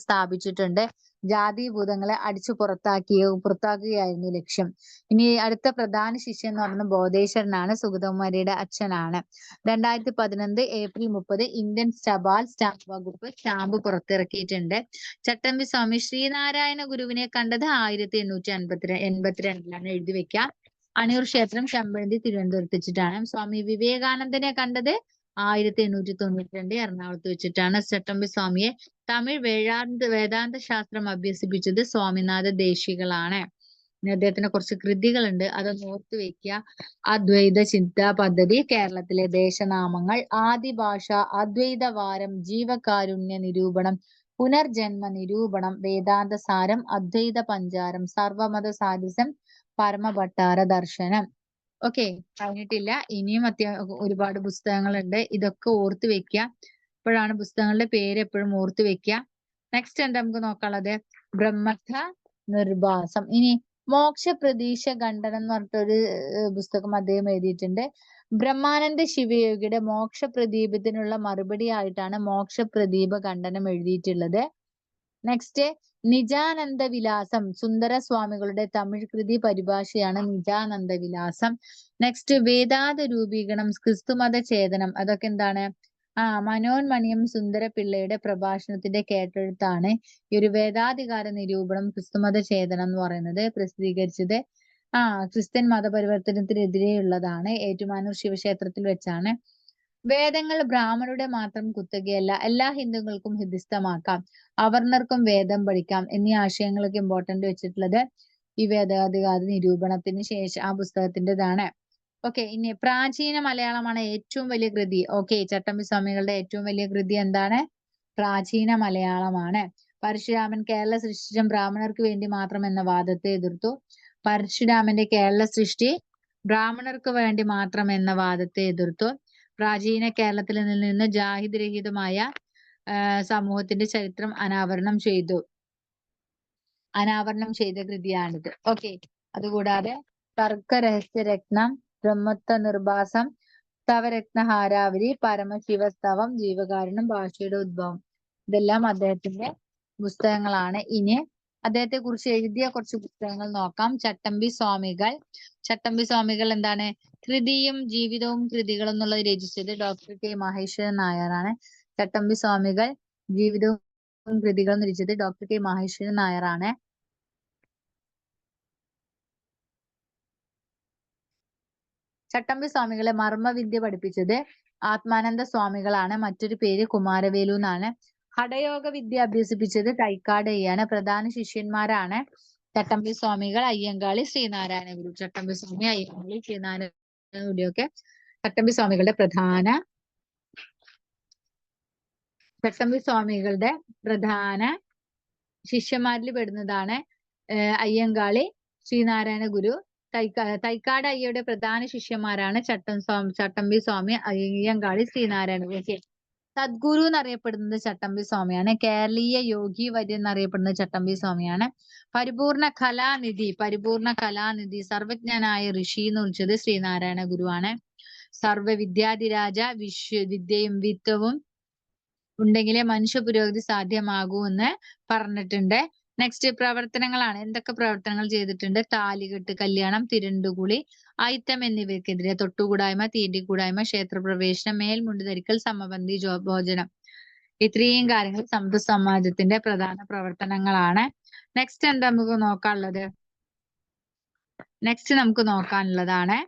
സ്ഥാപിച്ചിട്ടുണ്ട്. ജാതി ഭൂതങ്ങളെ അടിച്ചു പുറത്താക്കുകയായിരുന്നു ലക്ഷ്യം. ഇനി അടുത്ത പ്രധാന ശിഷ്യൻ എന്ന് പറയുന്നത് ബോധേശ്വരനാണ്. സുഗതകുമാരിയുടെ അച്ഛനാണ്. 2011 ഏപ്രിൽ 30 ഇന്ത്യൻ തപാൽ സ്റ്റാമ്പ് വകുപ്പ് സ്റ്റാമ്പ് പുറത്തിറക്കിയിട്ടുണ്ട്. ചട്ടമ്പി സ്വാമി ശ്രീനാരായണ ഗുരുവിനെ കണ്ടത് 1882 എഴുതി വെക്കാം. അണിയൂർ ക്ഷേത്രം, ചെമ്പഴന്തി, തിരുവനന്തപുരത്ത് വെച്ചിട്ടാണ്. സ്വാമി വിവേകാനന്ദനെ കണ്ടത് 1892 എറണാകുളത്ത് വെച്ചിട്ടാണ്. ചട്ടമ്പി സ്വാമിയെ തമിഴ് വേദാന്ത ശാസ്ത്രം അഭ്യസിപ്പിച്ചത് സ്വാമിനാഥ ദേശികളാണ്. അദ്ദേഹത്തിന് കുറച്ച് കൃതികളുണ്ട്, അതൊന്ന് ഓർത്ത് വെക്കുക. അദ്വൈത ചിന്ത പദ്ധതി, കേരളത്തിലെ ദേശനാമങ്ങൾ, ആദിഭാഷ, അദ്വൈതവാരം, ജീവകാരുണ്യ നിരൂപണം, പുനർജന്മ നിരൂപണം, വേദാന്ത സാരം, അദ്വൈത പഞ്ചാരം, സർവമത സാരിസം, പരമഭട്ടാര ദർശനം. ഓക്കെ, കഴിഞ്ഞിട്ടില്ല. ഇനിയും ഒരുപാട് പുസ്തകങ്ങളുണ്ട്. ഇതൊക്കെ ഓർത്ത് വെക്കുക. ഇപ്പോഴാണ് പുസ്തകങ്ങളുടെ പേര് എപ്പോഴും ഓർത്ത് വെക്കുക. നെക്സ്റ്റ് എന്താ നമുക്ക് നോക്കാനുള്ളത്? ബ്രഹ്മസ്ഥ നിർഭാസം. ഇനി മോക്ഷ പ്രതീക്ഷ ഖണ്ഡനം എന്ന് പറഞ്ഞിട്ടൊരു പുസ്തകം അദ്ദേഹം എഴുതിയിട്ടുണ്ട്. ബ്രഹ്മാനന്ദ ശിവയോഗിയുടെ മോക്ഷ പ്രദീപത്തിനുള്ള മറുപടി ആയിട്ടാണ് മോക്ഷ പ്രദീപ ഖണ്ഡനം എഴുതിയിട്ടുള്ളത്. നെക്സ്റ്റ് നിജാനന്ദ വിലാസം, സുന്ദര സ്വാമികളുടെ തമിഴ് കൃതി പരിഭാഷയാണ് നിജാനന്ദ വിലാസം. നെക്സ്റ്റ് വേദാന്ത രൂപീകരണം, ക്രിസ്തുമത ചേതനം, അതൊക്കെ എന്താണ്? മനോന്മണിയം സുന്ദര പിള്ളയുടെ പ്രഭാഷണത്തിന്റെ കേട്ടെഴുത്താണ് ഈ ഒരു വേദാധികാര നിരൂപണം ക്രിസ്തുമത ചേതനം എന്ന് പറയുന്നത്. പ്രസിദ്ധീകരിച്ചത് ക്രിസ്ത്യൻ മതപരിവർത്തനത്തിനെതിരെയുള്ളതാണ്. ഏറ്റുമാനൂർ ശിവക്ഷേത്രത്തിൽ വെച്ചാണ്. വേദങ്ങൾ ബ്രാഹ്മണരുടെ മാത്രം കുത്തകയല്ല, എല്ലാ ഹിന്ദുക്കൾക്കും ഹൃദിസ്ഥമാക്കാം, അവർണർക്കും വേദം പഠിക്കാം എന്നീ ആശയങ്ങളൊക്കെ ഇമ്പോർട്ടന്റ് വെച്ചിട്ടുള്ളത് ഈ വേദാധികാര നിരൂപണത്തിന് ശേഷം ആ പുസ്തകത്തിൻ്റെതാണ്. ഓക്കെ, ഇനി പ്രാചീന മലയാളമാണ് ഏറ്റവും വലിയ കൃതി. ഓക്കെ, ചട്ടമ്പി സ്വാമികളുടെ ഏറ്റവും വലിയ കൃതി എന്താണ്? പ്രാചീന മലയാളമാണ്. പരശുരാമൻ കേരള സൃഷ്ടിച്ച ബ്രാഹ്മണർക്ക് വേണ്ടി മാത്രം എന്ന വാദത്തെ എതിർത്തു. പരശുരാമന്റെ കേരള സൃഷ്ടി ബ്രാഹ്മണർക്ക് വേണ്ടി മാത്രം എന്ന വാദത്തെ എതിർത്തു. പ്രാചീന കേരളത്തിൽ നിന്ന് ജാഹിദ് രഹിതമായ സമൂഹത്തിന്റെ ചരിത്രം അനാവരണം ചെയ്ത കൃതിയാണിത്. ഓക്കെ, അതുകൂടാതെ തർക്ക രഹസ്യ രത്നം, ബ്രഹ്മത്വ നിർഭാസം, സ്തവരത്നഹാരാവലി, പരമശിവസ്തവം, ജീവകാരുണ്യം, ഭാഷയുടെ ഉദ്ഭവം. ഇതെല്ലാം അദ്ദേഹത്തിന്റെ പുസ്തകങ്ങളാണ്. ഇനി അദ്ദേഹത്തെ കുറിച്ച് എഴുതിയ കുറച്ച് പുസ്തകങ്ങൾ നോക്കാം. ചട്ടമ്പി സ്വാമികൾ എന്താണ്? കൃതിയും ജീവിതവും കൃതികളും എന്നുള്ളത് രചിച്ചത് ഡോക്ടർ കെ മഹേശ്വരൻ നായരാണ്. ചട്ടമ്പി സ്വാമികൾ ജീവിതവും കൃതികളും രചിച്ചത് ഡോക്ടർ കെ മഹേശ്വരൻ നായരാണ്. ചട്ടമ്പി സ്വാമികളെ മർമ്മവിദ്യ പഠിപ്പിച്ചത് ആത്മാനന്ദ സ്വാമികളാണ്. മറ്റൊരു പേര് കുമാരവേലു എന്നാണ്. ഹഠയോഗ വിദ്യ അഭ്യസിപ്പിച്ചത് തൈക്കാട് അയ്യാണ്. പ്രധാന ശിഷ്യന്മാരാണ് ചട്ടമ്പി സ്വാമികൾ, അയ്യങ്കാളി, ശ്രീനാരായണ ഗുരു. ചട്ടമ്പി സ്വാമി, അയ്യങ്കാളി, ശ്രീനാരായണ ഗുരുവൊക്കെ ചട്ടമ്പി സ്വാമികളുടെ പ്രധാന ശിഷ്യന്മാരിൽ പെടുന്നതാണ് അയ്യങ്കാളി, ശ്രീനാരായണ ഗുരു. തൈക്കാട് അയ്യയുടെ പ്രധാന ശിഷ്യന്മാരാണ് ചട്ടമ്പി സ്വാമി, അയ്യങ്കാളി, ശ്രീനാരായണ ഗുരു. സദ്ഗുരു എന്നറിയപ്പെടുന്നത് ചട്ടമ്പി സ്വാമിയാണ്. കേരളീയ യോഗി വര്യൻ എന്നറിയപ്പെടുന്നത് ചട്ടമ്പി സ്വാമിയാണ്. പരിപൂർണ കലാനിധി, സർവജ്ഞനായ ഋഷി എന്ന് വിളിച്ചത് ശ്രീനാരായണ ഗുരുവാണ്. സർവവിദ്യാധിരാജ, വിദ്യയും വിത്തവും ഉണ്ടെങ്കിലേ മനുഷ്യ പുരോഗതി സാധ്യമാകൂ എന്ന് പറഞ്ഞിട്ടുണ്ട്. നെക്സ്റ്റ് പ്രവർത്തനങ്ങളാണ്. എന്തൊക്കെ പ്രവർത്തനങ്ങൾ ചെയ്തിട്ടുണ്ട്? താലികെട്ട്, കല്യാണം, തിരുണ്ടുകുളി, അയിത്തം എന്നിവയ്ക്കെതിരെ, തൊട്ടുകൂടായ്മ, തീണ്ടിക്കൂടായ്മ, ക്ഷേത്രപ്രവേശനം, മേൽമുണ്ട് ധരിക്കൽ, സമപന്തി ഭോജനം, ഇത്രയും കാര്യങ്ങൾ സമത്വ സമാജത്തിന്റെ പ്രധാന പ്രവർത്തനങ്ങളാണ്. നെക്സ്റ്റ് എന്താ നമുക്ക് നോക്കാനുള്ളത്? നെക്സ്റ്റ് നമുക്ക് നോക്കാനുള്ളതാണ്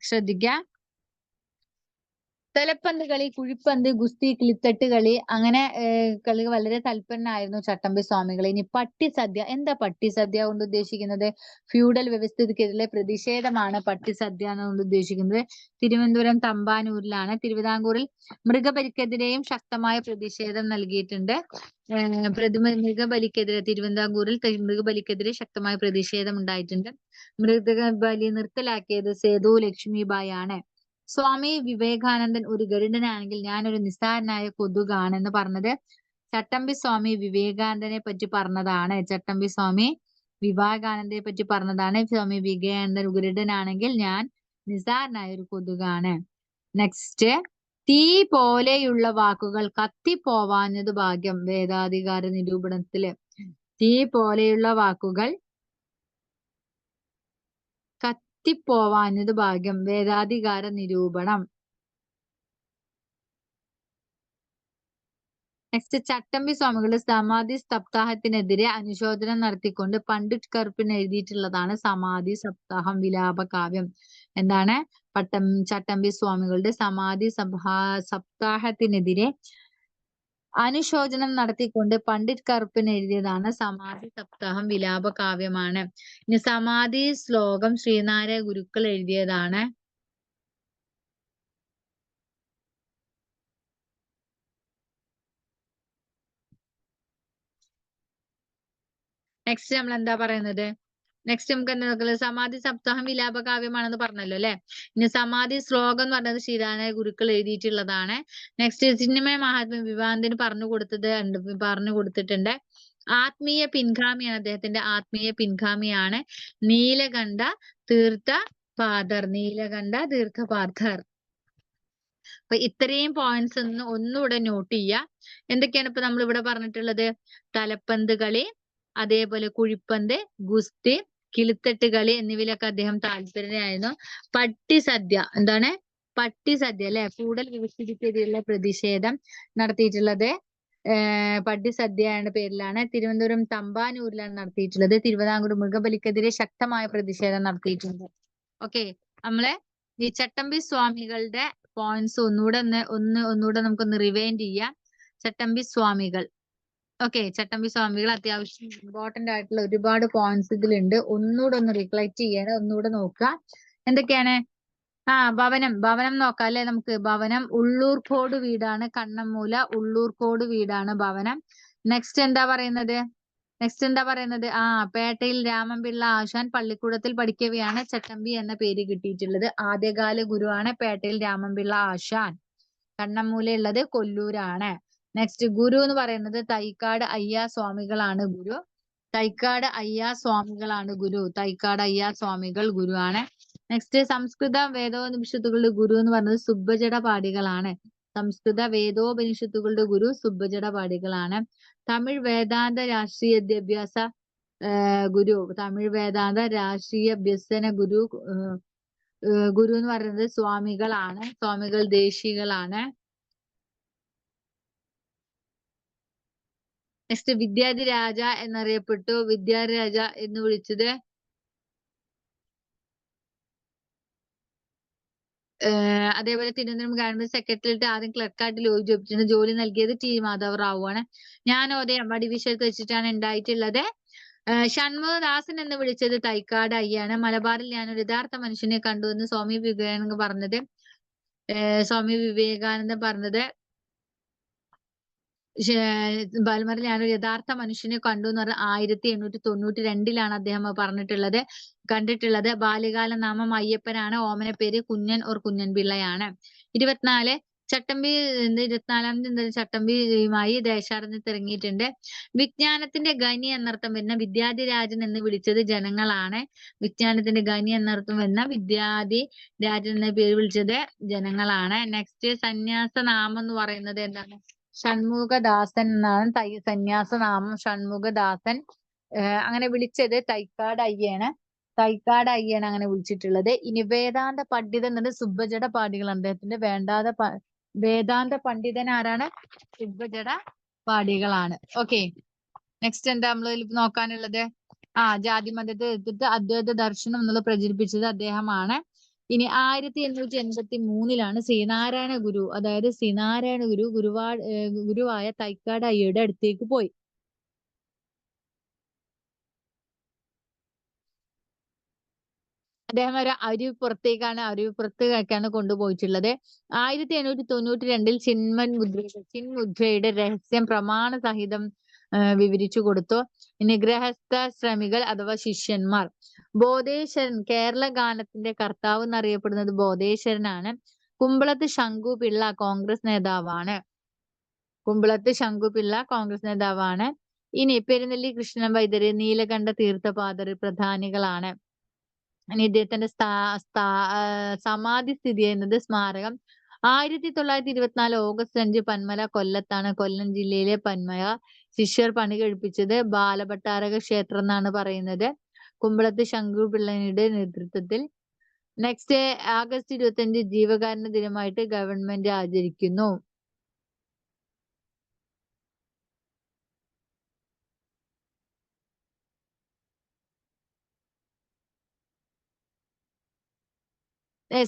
ശ്രദ്ധിക്കുക, തലപ്പന്ത് കളി, കുഴിപ്പന്ത്, ഗുസ്തി, കിളിത്തട്ട് കളി, അങ്ങനെ കളി വളരെ തൽപരനായിരുന്നു ചട്ടമ്പി സ്വാമികൾ. ഇനി പട്ടിസദ്യ. എന്താ പട്ടിസദ്യ കൊണ്ട് ഉദ്ദേശിക്കുന്നത്? ഫ്യൂഡൽ വ്യവസ്ഥിതിക്കെതിരെ പ്രതിഷേധമാണ് പട്ടിസദ്യ എന്നുകൊണ്ട് ഉദ്ദേശിക്കുന്നത്. തിരുവനന്തപുരം തമ്പാനൂരിലാണ്. തിരുവിതാംകൂറിൽ മൃഗബലിക്കെതിരെയും ശക്തമായ പ്രതിഷേധം നൽകിയിട്ടുണ്ട്. തിരുവിതാംകൂറിൽ മൃഗബലിക്കെതിരെ ശക്തമായ പ്രതിഷേധം ഉണ്ടായിട്ടുണ്ട്. മൃഗബലി നിർത്തലാക്കിയത് സേതു ലക്ഷ്മിബായി ആണ്. സ്വാമി വിവേകാനന്ദൻ ഒരു ഗരുഡനാണെങ്കിൽ ഞാനൊരു നിസ്സാരനായ കൊതുകാണെന്ന് പറഞ്ഞത് ചട്ടമ്പി സ്വാമി വിവേകാനന്ദനെ പറ്റി പറഞ്ഞതാണ്. സ്വാമി വിവേകാനന്ദൻ ഗരുഡനാണെങ്കിൽ ഞാൻ നിസ്സാരനായ ഒരു കൊതുകാണ്. നെക്സ്റ്റ്, തീ പോലെയുള്ള വാക്കുകൾ കത്തിപ്പോവാഞ്ഞത് ഭാഗ്യം, വേദാധികാര നിരൂപണത്തില്. തീ പോലെയുള്ള വാക്കുകൾ കത്തിപ്പോവാഞ്ഞത് ഭാഗ്യം, വേദാധികാര നിരൂപണം. നെക്സ്റ്റ്, ചട്ടമ്പി സ്വാമികളുടെ സമാധി സപ്താഹത്തിനെതിരെ അനുശോചനം നടത്തിക്കൊണ്ട് പണ്ഡിറ്റ് കറുപ്പിന് എഴുതിയിട്ടുള്ളതാണ് സമാധി സപ്താഹം വിലാപകാവ്യം. എന്താണ്? ചട്ടമ്പി സ്വാമികളുടെ സമാധി സപ്താഹത്തിനെതിരെ അനുശോചനം നടത്തിക്കൊണ്ട് പണ്ഡിറ്റ് കറുപ്പിന് എഴുതിയതാണ് സമാധി സപ്താഹം വിലാപകാവ്യമാണ്. ഇനി സമാധി ശ്ലോകം ശ്രീനാരായണ ഗുരുക്കൾ എഴുതിയതാണ്. നെക്സ്റ്റ് നമ്മൾ എന്താ പറയുന്നത്? നെക്സ്റ്റ് നമുക്ക് എന്താ നോക്കുന്നത്? സമാധി സപ്താഹം വിലാപകാവ്യമാണെന്ന് പറഞ്ഞല്ലോ അല്ലെ. ഇനി സമാധി ശ്ലോകം എന്ന് പറഞ്ഞത് ശ്രീനാരായണ ഗുരുക്കൾ എഴുതിയിട്ടുള്ളതാണ്. നെക്സ്റ്റ്, ചിന്മയ മഹാത്മ വിവാഹത്തിന് പറഞ്ഞു കൊടുത്തിട്ടുണ്ട്. ആത്മീയ പിൻഗാമിയാണ്, അദ്ദേഹത്തിന്റെ ആത്മീയ പിൻഗാമിയാണ് നീലകണ്ഠ തീർത്ഥപാദർ. അപ്പൊ ഇത്രയും പോയിന്റ്സ് ഒന്നുകൂടെ നോട്ട് ചെയ്യുക. എന്തൊക്കെയാണ് ഇപ്പൊ നമ്മൾ ഇവിടെ പറഞ്ഞിട്ടുള്ളത്? തലപ്പന്ത് കളി, അതേപോലെ കുഴിപ്പന്ത്, ഗുസ്തി, കിളിത്തട്ട് കളി എന്നിവയിലൊക്കെ അദ്ദേഹം താല്പര്യനായിരുന്നു. പട്ടിസദ്യ, എന്താണ്? പട്ടിസദ്യ അല്ലെ, ഫ്യൂഡൽ വ്യവസ്ഥിതിക്കെതിരെയുള്ള പ്രതിഷേധം നടത്തിയിട്ടുള്ളത് പട്ടിസദ്യ എന്ന പേരിലാണ്. തിരുവനന്തപുരം തമ്പാനൂരിലാണ് നടത്തിയിട്ടുള്ളത്. തിരുവിതാംകൂർ മൃഗബലിക്കെതിരെ ശക്തമായ പ്രതിഷേധം നടത്തിയിട്ടുണ്ട്. ഓക്കെ, നമ്മളെ ഈ ചട്ടമ്പി സ്വാമികളുടെ പോയിന്റ്സ് ഒന്നുകൂടെ നമുക്കൊന്ന് റിവൈൻഡ് ചെയ്യാം. ചട്ടമ്പി സ്വാമികൾ, ചട്ടമ്പി സ്വാമികൾ അത്യാവശ്യം ഇമ്പോർട്ടന്റ് ആയിട്ടുള്ള ഒരുപാട് പോയിന്റ്സ് ഇതിലുണ്ട്. ഒന്നുകൂടെ ഒന്ന് റിക്ലക്ട് ചെയ്യണം, ഒന്നുകൂടെ നോക്കുക. എന്തൊക്കെയാണ്? ഭവനം നോക്കാം അല്ലെ നമുക്ക്. ഭവനം ഉള്ളൂർക്കോട് വീടാണ്, കണ്ണമ്മൂല ഉള്ളൂർക്കോട് വീടാണ് ഭവനം. നെക്സ്റ്റ് എന്താ പറയുന്നത്? പേട്ടയിൽ രാമൻപിള്ള ആശാൻ പള്ളിക്കൂടത്തിൽ പഠിക്കവെയാണ് ചട്ടമ്പി എന്ന പേര് കിട്ടിയിട്ടുള്ളത്. ആദ്യകാല ഗുരുവാണ് പേട്ടയിൽ രാമൻപിള്ള ആശാൻ. കണ്ണമ്മൂല ഉള്ളത് കൊല്ലൂരാണ്. നെക്സ്റ്റ്, ഗുരു എന്ന് പറയുന്നത് തൈക്കാട് അയ്യ സ്വാമികളാണ് ഗുരു. തൈക്കാട് അയ്യ സ്വാമികൾ ഗുരു ആണ്. നെക്സ്റ്റ് സംസ്കൃത വേദോപനിഷത്തുകളുടെ ഗുരു എന്ന് പറയുന്നത് സുബ്ബജട പാടികളാണ്. സംസ്കൃത വേദോപനിഷത്തുകളുടെ ഗുരു സുബ്ബജട പാടികളാണ്. തമിഴ് വേദാന്ത രാഷ്ട്രീയ വിദ്യാഭ്യാസ ഗുരു, തമിഴ് വേദാന്ത രാഷ്ട്രീയ അഭ്യസന ഗുരു ഗുരു എന്ന് പറയുന്നത് സ്വാമികളാണ്, സ്വാമികൾ ദേശികളാണ്. നെക്സ്റ്റ് വിദ്യാധി രാജ എന്നറിയപ്പെട്ടു. വിദ്യാധി രാജ എന്ന് വിളിച്ചത് അതേപോലെ തിരുവനന്തപുരം ഗവൺമെന്റ് സെക്രട്ടേറിയറ്റ് ആദ്യം ക്ലർക്കായിട്ട് ജോലിപ്പിച്ചിട്ടുണ്ട്. ജോലി നൽകിയത് ടി മാധവറാവു ആണ്. ജ്ഞാനോദയം വടിവിശ്വത്ത് വെച്ചിട്ടാണ് ഉണ്ടായിട്ടുള്ളത്. ഷൺമുഖദാസൻ എന്ന് വിളിച്ചത് തൈക്കാട് അയ്യാണ്. മലബാറിൽ ഞാനൊരു യഥാർത്ഥ മനുഷ്യനെ കണ്ടു എന്ന് സ്വാമി വിവേകാനന്ദ പറഞ്ഞത് ബാൽമറിൽ ഞാനൊരു യഥാർത്ഥ മനുഷ്യനെ കണ്ടു എന്ന് പറഞ്ഞ 1892 അദ്ദേഹം കണ്ടിട്ടുള്ളത്. ബാല്യകാല നാമം അയ്യപ്പനാണ്. ഓമന പേര് കുഞ്ഞൻ ഓർ കുഞ്ഞൻ പിള്ളയാണ്. 24 ചട്ടമ്പി 24 ചട്ടമ്പിയുമായി ദേശാടനത്തിൽ ഇറങ്ങിയിട്ടുണ്ട്. വിജ്ഞാനത്തിന്റെ ഖനി എന്നർത്ഥം വരുന്ന വിദ്യാധിരാജൻ എന്ന് വിളിച്ചത് ജനങ്ങളാണ്. വിജ്ഞാനത്തിന്റെ ഖനി എന്നർത്ഥം വരുന്ന വിദ്യാധിരാജൻ എന്ന പേര് വിളിച്ചത് ജനങ്ങളാണ്. നെക്സ്റ്റ് സന്യാസ നാമം എന്ന് പറയുന്നത് എന്താണ്? ഷൺമുഖദാസൻ എന്നാണ് സന്യാസനാമം. ഷൺമുഖദാസൻ അങ്ങനെ വിളിച്ചത് തൈക്കാട് അയ്യാണ്. തൈക്കാട് അയ്യാണ് അങ്ങനെ വിളിച്ചിട്ടുള്ളത്. ഇനി വേദാന്ത പണ്ഡിതൻ എന്നത് സുബ്ബജട പാടികളാണ്. അദ്ദേഹത്തിന്റെ വേദാന്ത പണ്ഡിതൻ ആരാണ്? സുബ്ബജട പാടികളാണ്. ഓക്കെ, നെക്സ്റ്റ് എന്താ നമ്മൾ നോക്കാനുള്ളത്? ജാതി മതത്തെ എതിർത്ത് അദ്വൈത ദർശനം എന്നുള്ളത് പ്രചരിപ്പിച്ചത് അദ്ദേഹമാണ്. ഇനി 1883 ശ്രീനാരായണ ഗുരു, അതായത് ശ്രീനാരായണ ഗുരു ഗുരുവായ തൈക്കാട് അയ്യയുടെ അടുത്തേക്ക് പോയി. അദ്ദേഹം ഒരു അരുവിപ്പുറത്തേക്കാണ് കൊണ്ടുപോയിട്ടുള്ളത്. 1892 ചിന്മുദ്രയുടെ രഹസ്യം പ്രമാണ സഹിതം വിവരിച്ചു കൊടുത്തു. ഇനി ഗൃഹസ്ഥ ശ്രമികൾ അഥവാ ശിഷ്യന്മാർ. ബോധേശ്വരൻ, കേരള ഗാനത്തിന്റെ കർത്താവ് എന്നറിയപ്പെടുന്നത് ബോധേശ്വരനാണ്. കുമ്പളത്ത് ശങ്കുപിള്ള കോൺഗ്രസ് നേതാവാണ്. ഇനി പെരുന്നെല്ലി കൃഷ്ണൻ വൈദ്യര്, നീലകണ്ഠ തീർത്ഥപാദർ പ്രധാനികളാണ്. ഇനി ഇദ്ദേഹത്തിന്റെ സമാധി സ്ഥിതി ചെയ്യുന്നത് സ്മാരകം 1924 ഓഗസ്റ്റ് 5 പന്മല കൊല്ലത്താണ്. കൊല്ലം ജില്ലയിലെ പന്മല. ശിഷ്യർ പണി കഴിപ്പിച്ചത് ബാലഭട്ടാരക ക്ഷേത്രം എന്നാണ് പറയുന്നത്, കുമ്പളത്ത് ശങ്കുപിള്ളയുടെ നേതൃത്വത്തിൽ. നെക്സ്റ്റ് ആഗസ്റ്റ് 25 ജീവകാരുണ്യ ദിനമായിട്ട് ഗവൺമെന്റ് ആചരിക്കുന്നു.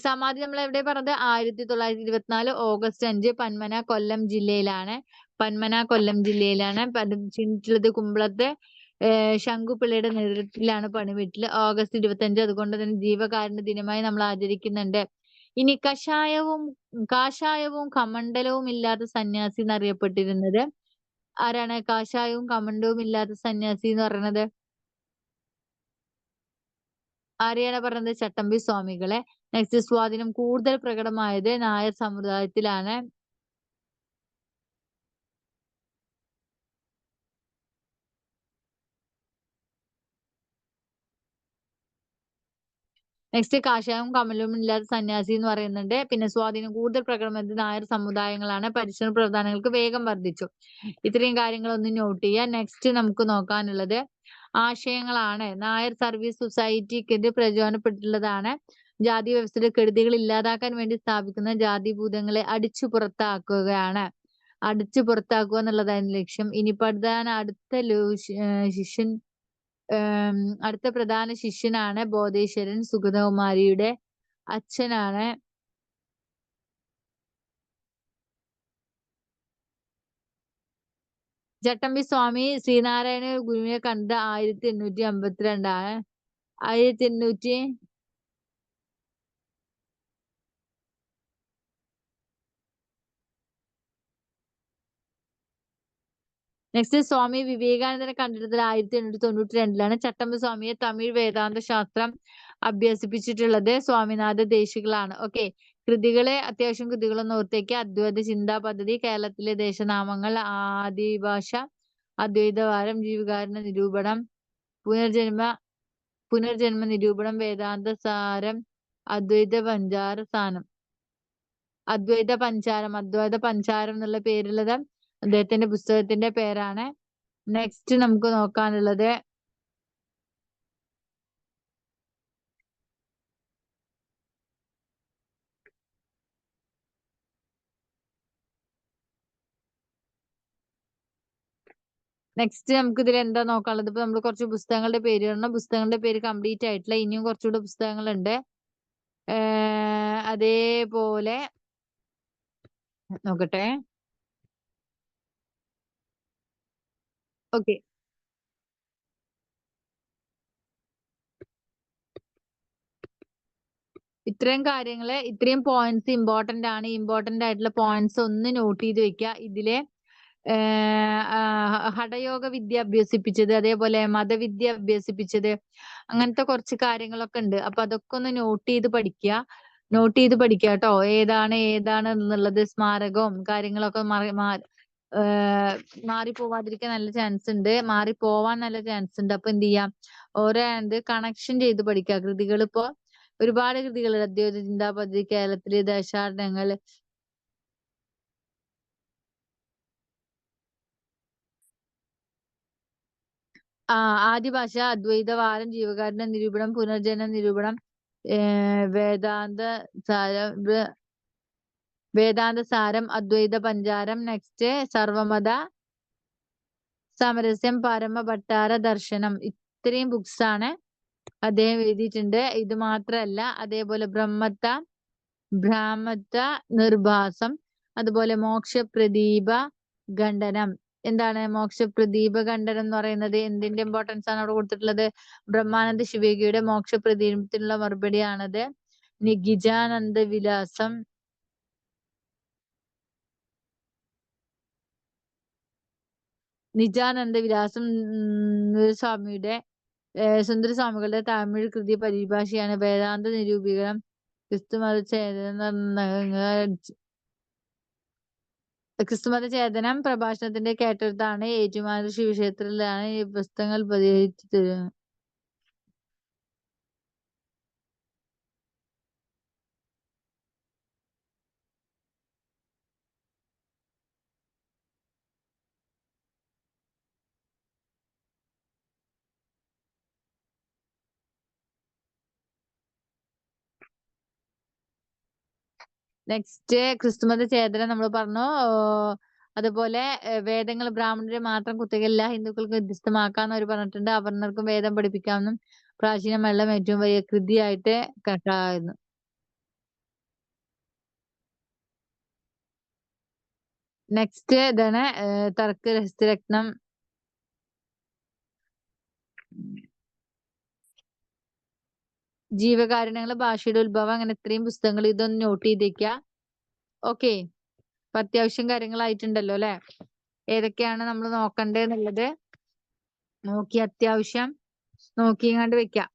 സമാധി നമ്മൾ എവിടെ പറഞ്ഞത്? 1924 ഓഗസ്റ്റ് 5 പന്മന കൊല്ലം ജില്ലയിലാണ്. ചിന്തിച്ചുള്ളത് കുമ്പളത്ത് ശങ്കുപിള്ളയുടെ നേതൃത്വത്തിലാണ് പണിവീട്ടില്. ഓഗസ്റ്റ് 25 അതുകൊണ്ട് തന്നെ ജീവകാരുണ്യ ദിനമായി നമ്മൾ ആചരിക്കുന്നുണ്ട്. ഇനി കാഷായവും കമണ്ഡലവും ഇല്ലാത്ത സന്യാസി എന്നറിയപ്പെട്ടിരുന്നത് ആരാണ്? കാഷായവും കമണ്ഡലവും ഇല്ലാത്ത സന്യാസി എന്ന് പറയുന്നത് ആരെയാണ് പറഞ്ഞത്? ചട്ടമ്പി സ്വാമികളെ. നെക്സ്റ്റ് സ്വാധീനം കൂടുതൽ പ്രകടമായത് നായർ സമുദായത്തിലാണ്. നെക്സ്റ്റ് കാഷായവും കമലവും ഇല്ലാത്ത സന്യാസി എന്ന് പറയുന്നുണ്ട്. പിന്നെ സ്വാധീനം കൂടുതൽ പ്രകടമായത് നായർ സമുദായങ്ങളാണ്. പരിശ്രമ പ്രവർത്തനങ്ങൾക്ക് വേഗം വർദ്ധിച്ചു. ഇത്രയും കാര്യങ്ങളൊന്ന് നോട്ട് ചെയ്യുക. നെക്സ്റ്റ് നമുക്ക് നോക്കാനുള്ളത് ആശയങ്ങളാണ്. നായർ സർവീസ് സൊസൈറ്റിക്കെതിരെ പ്രചോദനപ്പെട്ടിട്ടുള്ളതാണ്. ജാതി വ്യവസ്ഥയുടെ കെടുതികൾ ഇല്ലാതാക്കാൻ വേണ്ടി സ്ഥാപിക്കുന്ന ജാതിഭൂതങ്ങളെ അടിച്ചു പുറത്താക്കുക എന്നുള്ളതാണ് ലക്ഷ്യം. ഇനി അടുത്ത പ്രധാന ശിഷ്യനാണ് ബോധേശ്വരൻ. സുഗതകുമാരിയുടെ അച്ഛനാണ്. ചട്ടമ്പി സ്വാമി ശ്രീനാരായണ ഗുരുവിനെ കണ്ടത് 1852 1800 നെക്സ്റ്റ് സ്വാമി വിവേകാനന്ദനെ കണ്ടെടുത്തത് 1892 ചട്ടമ്പി സ്വാമിയെ തമിഴ് വേദാന്ത ശാസ്ത്രം അഭ്യസിപ്പിച്ചിട്ടുള്ളത് സ്വാമിനാഥ ദേശികളാണ്. ഓക്കെ, അത്യാവശ്യം കൃതികളൊന്ന് ഓർത്തേക്ക്. അദ്വൈത ചിന്താ പദ്ധതി, കേരളത്തിലെ ദേശനാമങ്ങൾ, ആദിഭാഷ, അദ്വൈതവാരം, ജീവകാരുണ്യ നിരൂപണം, പുനർജന്മ നിരൂപണം, വേദാന്ത സാരം, അദ്വൈത പഞ്ചാരം അദ്വൈത പഞ്ചാരം എന്നുള്ള പേരുള്ളത് അദ്ദേഹത്തിന്റെ പുസ്തകത്തിന്റെ പേരാണ്. നെക്സ്റ്റ് നമുക്ക് നോക്കാനുള്ളത് നമുക്ക് ഇതിൽ എന്താ നോക്കാനുള്ളത്? ഇപ്പൊ നമ്മൾ കുറച്ച് പുസ്തകങ്ങളുടെ പേര് കാണണം. പുസ്തകങ്ങളുടെ പേര് കംപ്ലീറ്റ് ആയിട്ടില്ല. ഇനിയും കുറച്ചുകൂടെ പുസ്തകങ്ങളുണ്ട്. അതേപോലെ നോക്കട്ടെ. ഓക്കെ, ഇത്രയും കാര്യങ്ങള്, ഇത്രയും പോയിന്റ്സ് ഇമ്പോർട്ടന്റ് ആണ്. ഇമ്പോർട്ടന്റ് ആയിട്ടുള്ള പോയിന്റ്സ് ഒന്ന് നോട്ട് ചെയ്ത് വെക്കുക. ഇതിലെ ഹഠയോഗ വിദ്യ അഭ്യസിപ്പിച്ചത്, അതേപോലെ മതവിദ്യ അഭ്യസിപ്പിച്ചത്, അങ്ങനത്തെ കുറച്ച് കാര്യങ്ങളൊക്കെ ഉണ്ട്. അപ്പൊ അതൊക്കെ ഒന്ന് നോട്ട് ചെയ്ത് പഠിക്കുക. കേട്ടോ. ഏതാണ് എന്നുള്ളത്, സ്മാരകവും കാര്യങ്ങളൊക്കെ മാറിപ്പോവാതിരിക്കാൻ നല്ല ചാൻസ് ഉണ്ട്. മാറിപ്പോവാൻ നല്ല ചാൻസ് ഉണ്ട്. അപ്പൊ എന്ത് ചെയ്യാം, ഓരോ കണക്ഷൻ ചെയ്ത് പഠിക്കുക. കൃതികൾ ഇപ്പോ ഒരുപാട് കൃതികൾ, അദ്വൈത ചിന്താ പദ്ധതി, കേരളത്തിലെ ദേശാടനങ്ങൾ, ആദിഭാഷ, അദ്വൈതവാദം, ജീവകാരുണ്യ നിരൂപണം, പുനർജന നിരൂപണം, വേദാന്ത സാരം, അദ്വൈത പഞ്ചാരം, നെക്സ്റ്റ് സർവമത സമരസ്യം, പരമഭട്ടാര ദർശനം. ഇത്രയും ബുക്സ് ആണ് അദ്ദേഹം എഴുതിയിട്ടുണ്ട്. ഇത് മാത്രല്ല, അതേപോലെ ഭ്രാമത്ത നിർഭാസം, അതുപോലെ മോക്ഷപ്രദീപ ഖണ്ഡനം. എന്താണ് മോക്ഷപ്രദീപ ഖണ്ഡനം എന്ന് പറയുന്നത്? എന്തിന്റെ ഇമ്പോർട്ടൻസ് ആണ് അവിടെ കൊടുത്തിട്ടുള്ളത്? ബ്രഹ്മാനന്ദ ശിവഗിയുടെ മോക്ഷപ്രദീപത്തിനുള്ള മറുപടിയാണത്. നിഗിജാനന്ദ വിലാസം, സ്വാമിയുടെ സുന്ദരസ്വാമികളുടെ തമിഴ് കൃതി പരിഭാഷയാണ്. വേദാന്ത നിരൂപീകരണം, ക്രിസ്തുമത ചേതനം പ്രഭാഷണത്തിന്റെ കേട്ടെടുത്താണ്. ഏറ്റുമാനൂർ ശിവക്ഷേത്രത്തിലാണ് ഈ പുസ്തകങ്ങൾ പ്രതികരിച്ചു. നെക്സ്റ്റ് ക്രിസ്തുമത ചേതനം നമ്മൾ പറഞ്ഞു. അതുപോലെ വേദങ്ങൾ ബ്രാഹ്മണരെ മാത്രം കുത്തകയില്ല, ഹിന്ദുക്കൾക്ക് വ്യത്യസ്തമാക്കാന്ന് അവർ പറഞ്ഞിട്ടുണ്ട്. അവർണർക്കും വേദം പഠിപ്പിക്കാമെന്നും പ്രാചീന വെള്ളം ഏറ്റവും വലിയ കൃതിയായിട്ട് കണക്കാക്കുന്നു. നെക്സ്റ്റ് ഇതാണ് തർക്ക രഹസ്യരത്നം, ജീവകാരുണ്യങ്ങൾ, ഭാഷയുടെ ഉത്ഭവം, അങ്ങനെ ഇത്രയും പുസ്തകങ്ങൾ. ഇതൊന്ന് നോട്ട് ചെയ്തേക്കുക. ഓക്കെ, അപ്പൊ അത്യാവശ്യം കാര്യങ്ങളായിട്ടുണ്ടല്ലോ അല്ലെ? ഏതൊക്കെയാണ് നമ്മൾ നോക്കണ്ടേന്നുള്ളത് നോക്കി അത്യാവശ്യം നോക്കിങ്ങാണ്ട് വെക്കാം.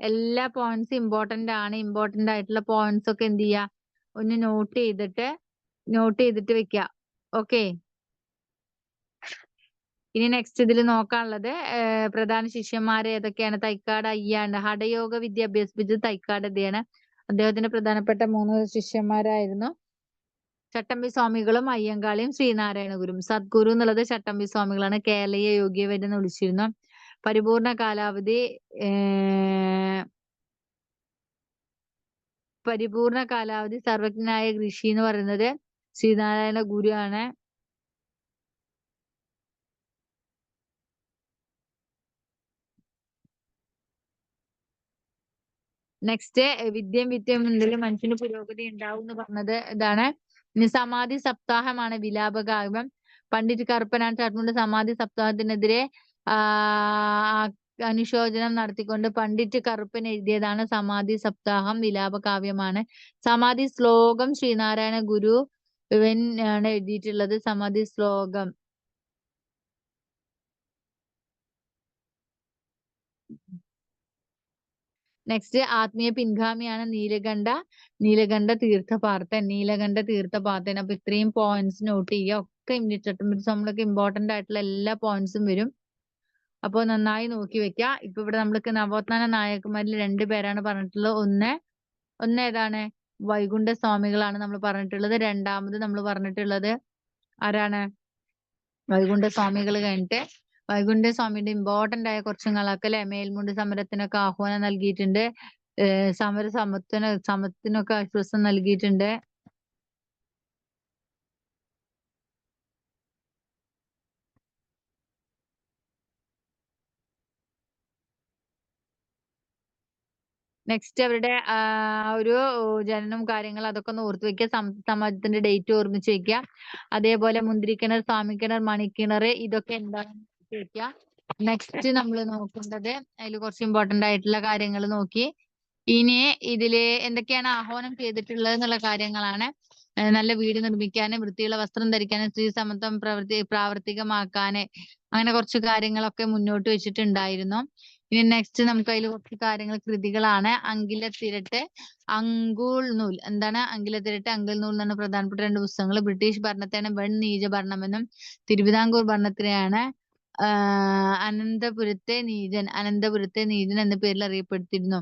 എല്ലാ പോയിന്റ്സ് ഇമ്പോർട്ടന്റ് ആണ്. ഇമ്പോർട്ടന്റ് ആയിട്ടുള്ള പോയിന്റ്സ് ഒക്കെ എന്ത് ചെയ്യാ, ഒന്ന് നോട്ട് ചെയ്തിട്ട് വെക്കുക. ഓക്കെ, ഇനി നെക്സ്റ്റ് ഇതിൽ നോക്കാനുള്ളത് പ്രധാന ശിഷ്യന്മാര് ഏതൊക്കെയാണ്? തൈക്കാട് അയ്യാണ്. ഹഠയോഗ വിദ്യ അഭ്യസിപ്പിച്ചത് തൈക്കാട് അദ്ദേഹമാണ്. അദ്ദേഹത്തിന്റെ പ്രധാനപ്പെട്ട 3 ശിഷ്യന്മാരായിരുന്നു ചട്ടമ്പി സ്വാമികളും അയ്യങ്കാളിയും ശ്രീനാരായണ ഗുരും. സദ്ഗുരു എന്നുള്ളത് ചട്ടമ്പി സ്വാമികളാണ്. കേരളീയ യോഗ്യവരെന്ന് വിളിച്ചിരുന്നു. പരിപൂർണ കാലാവധി സർവജ്ഞനായ ഋഷി എന്ന് പറയുന്നത് ശ്രീനാരായണ ഗുരു ആണ്. നെക്സ്റ്റ് വിദ്യം മുതൽ മനുഷ്യന് പുരോഗതി ഉണ്ടാവും എന്ന് പറഞ്ഞത് ഇതാണ്. സമാധി സപ്താഹമാണ് വിലാപകാവ്യം. പണ്ഡിറ്റ് കറുപ്പനാൻ ചാട്ട്മുണ്ട് സമാധി സപ്താഹത്തിനെതിരെ അനുശോചനം നടത്തിക്കൊണ്ട് പണ്ഡിറ്റ് കറുപ്പൻ എഴുതിയതാണ് സമാധി സപ്താഹം. വിലാപകാവ്യമാണ്. സമാധി ശ്ലോകം ശ്രീനാരായണ ഗുരു ആണ് എഴുതിയിട്ടുള്ളത്. സമാധി ശ്ലോകം. നെക്സ്റ്റ് ആത്മീയ പിൻഗാമിയാണ് നീലകണ്ഠ തീർത്ഥപാർത്തൻ. അപ്പൊ ഇത്രയും പോയിന്റ്സ് നോട്ട് ചെയ്യുക. ഒക്കെ നമ്മളൊക്കെ ഇമ്പോർട്ടന്റ് ആയിട്ടുള്ള എല്ലാ പോയിന്റ്സും വരും. അപ്പൊ നന്നായി നോക്കി വെക്ക. ഇപ്പൊ ഇവിടെ നമ്മൾക്ക് നവോത്ഥാന നായകന്മാരിൽ 2 പേരാണ് പറഞ്ഞിട്ടുള്ളത്. ഒന്ന് ഏതാണ്? വൈകുണ്ഠ സ്വാമികളാണ് നമ്മൾ പറഞ്ഞിട്ടുള്ളത്. രണ്ടാമത് നമ്മൾ പറഞ്ഞിട്ടുള്ളത് ആരാണ്? വൈകുണ്ഠ സ്വാമികൾ കഴിഞ്ഞിട്ട് വൈകുണ്ഠ സ്വാമിയുടെ ഇമ്പോർട്ടന്റ് ആയ കുറച്ച് ങ്ങളൊക്കെ അല്ലെ മേൽമുണ്ട് സമരത്തിനൊക്കെ ആഹ്വാനം നൽകിയിട്ടുണ്ട്. സമത്തിനൊക്കെ ആശ്വാസം നൽകിയിട്ടുണ്ട്. നെക്സ്റ്റ് അവരുടെ ഒരു ജനനം കാര്യങ്ങൾ അതൊക്കെ ഒന്ന് ഓർത്ത് വെക്കുക. സമാജത്തിന്റെ ഡേറ്റ് ഓർമ്മിച്ച് വെക്കുക. അതേപോലെ മുന്തിരിക്കിണർ, സ്വാമിക്കിണർ, മണിക്കിണർ ഇതൊക്കെ എന്താണെന്ന് ഓർത്ത് വെക്കുക. നെക്സ്റ്റ് നമ്മൾ നോക്കേണ്ടത് അതിൽ കുറച്ച് ഇമ്പോർട്ടന്റ് ആയിട്ടുള്ള കാര്യങ്ങൾ നോക്കി. ഇനി ഇതില് എന്തൊക്കെയാണ് ആഹ്വാനം ചെയ്തിട്ടുള്ളത് എന്നുള്ള കാര്യങ്ങളാണ്. നല്ല വീട് നിർമ്മിക്കാന്, വൃത്തിയുള്ള വസ്ത്രം ധരിക്കാന്, സ്ത്രീ സമത്വം പ്രാവർത്തികമാക്കാന്, അങ്ങനെ കുറച്ച് കാര്യങ്ങളൊക്കെ മുന്നോട്ട് വെച്ചിട്ടുണ്ടായിരുന്നു. ഇനി നെക്സ്റ്റ് നമുക്ക് അതിൽ കുറച്ച് കാര്യങ്ങൾ കൃതികളാണ്. അങ്കിലത്തിരട്ട്, അങ്കുൽ നൂൽ. എന്താണ് അങ്കിലത്തിരട്ട്, അങ്കിൾ നൂൽ എന്നാണ് പ്രധാനപ്പെട്ട 2 പുസ്തകങ്ങൾ. ബ്രിട്ടീഷ് ഭരണത്തെയാണ് വെൺ നീച ഭരണമെന്നും തിരുവിതാംകൂർ ഭരണത്തിനെയാണ് അനന്തപുരത്തെ നീചൻ എന്ന പേരിൽ അറിയപ്പെടുത്തിയിരുന്നു.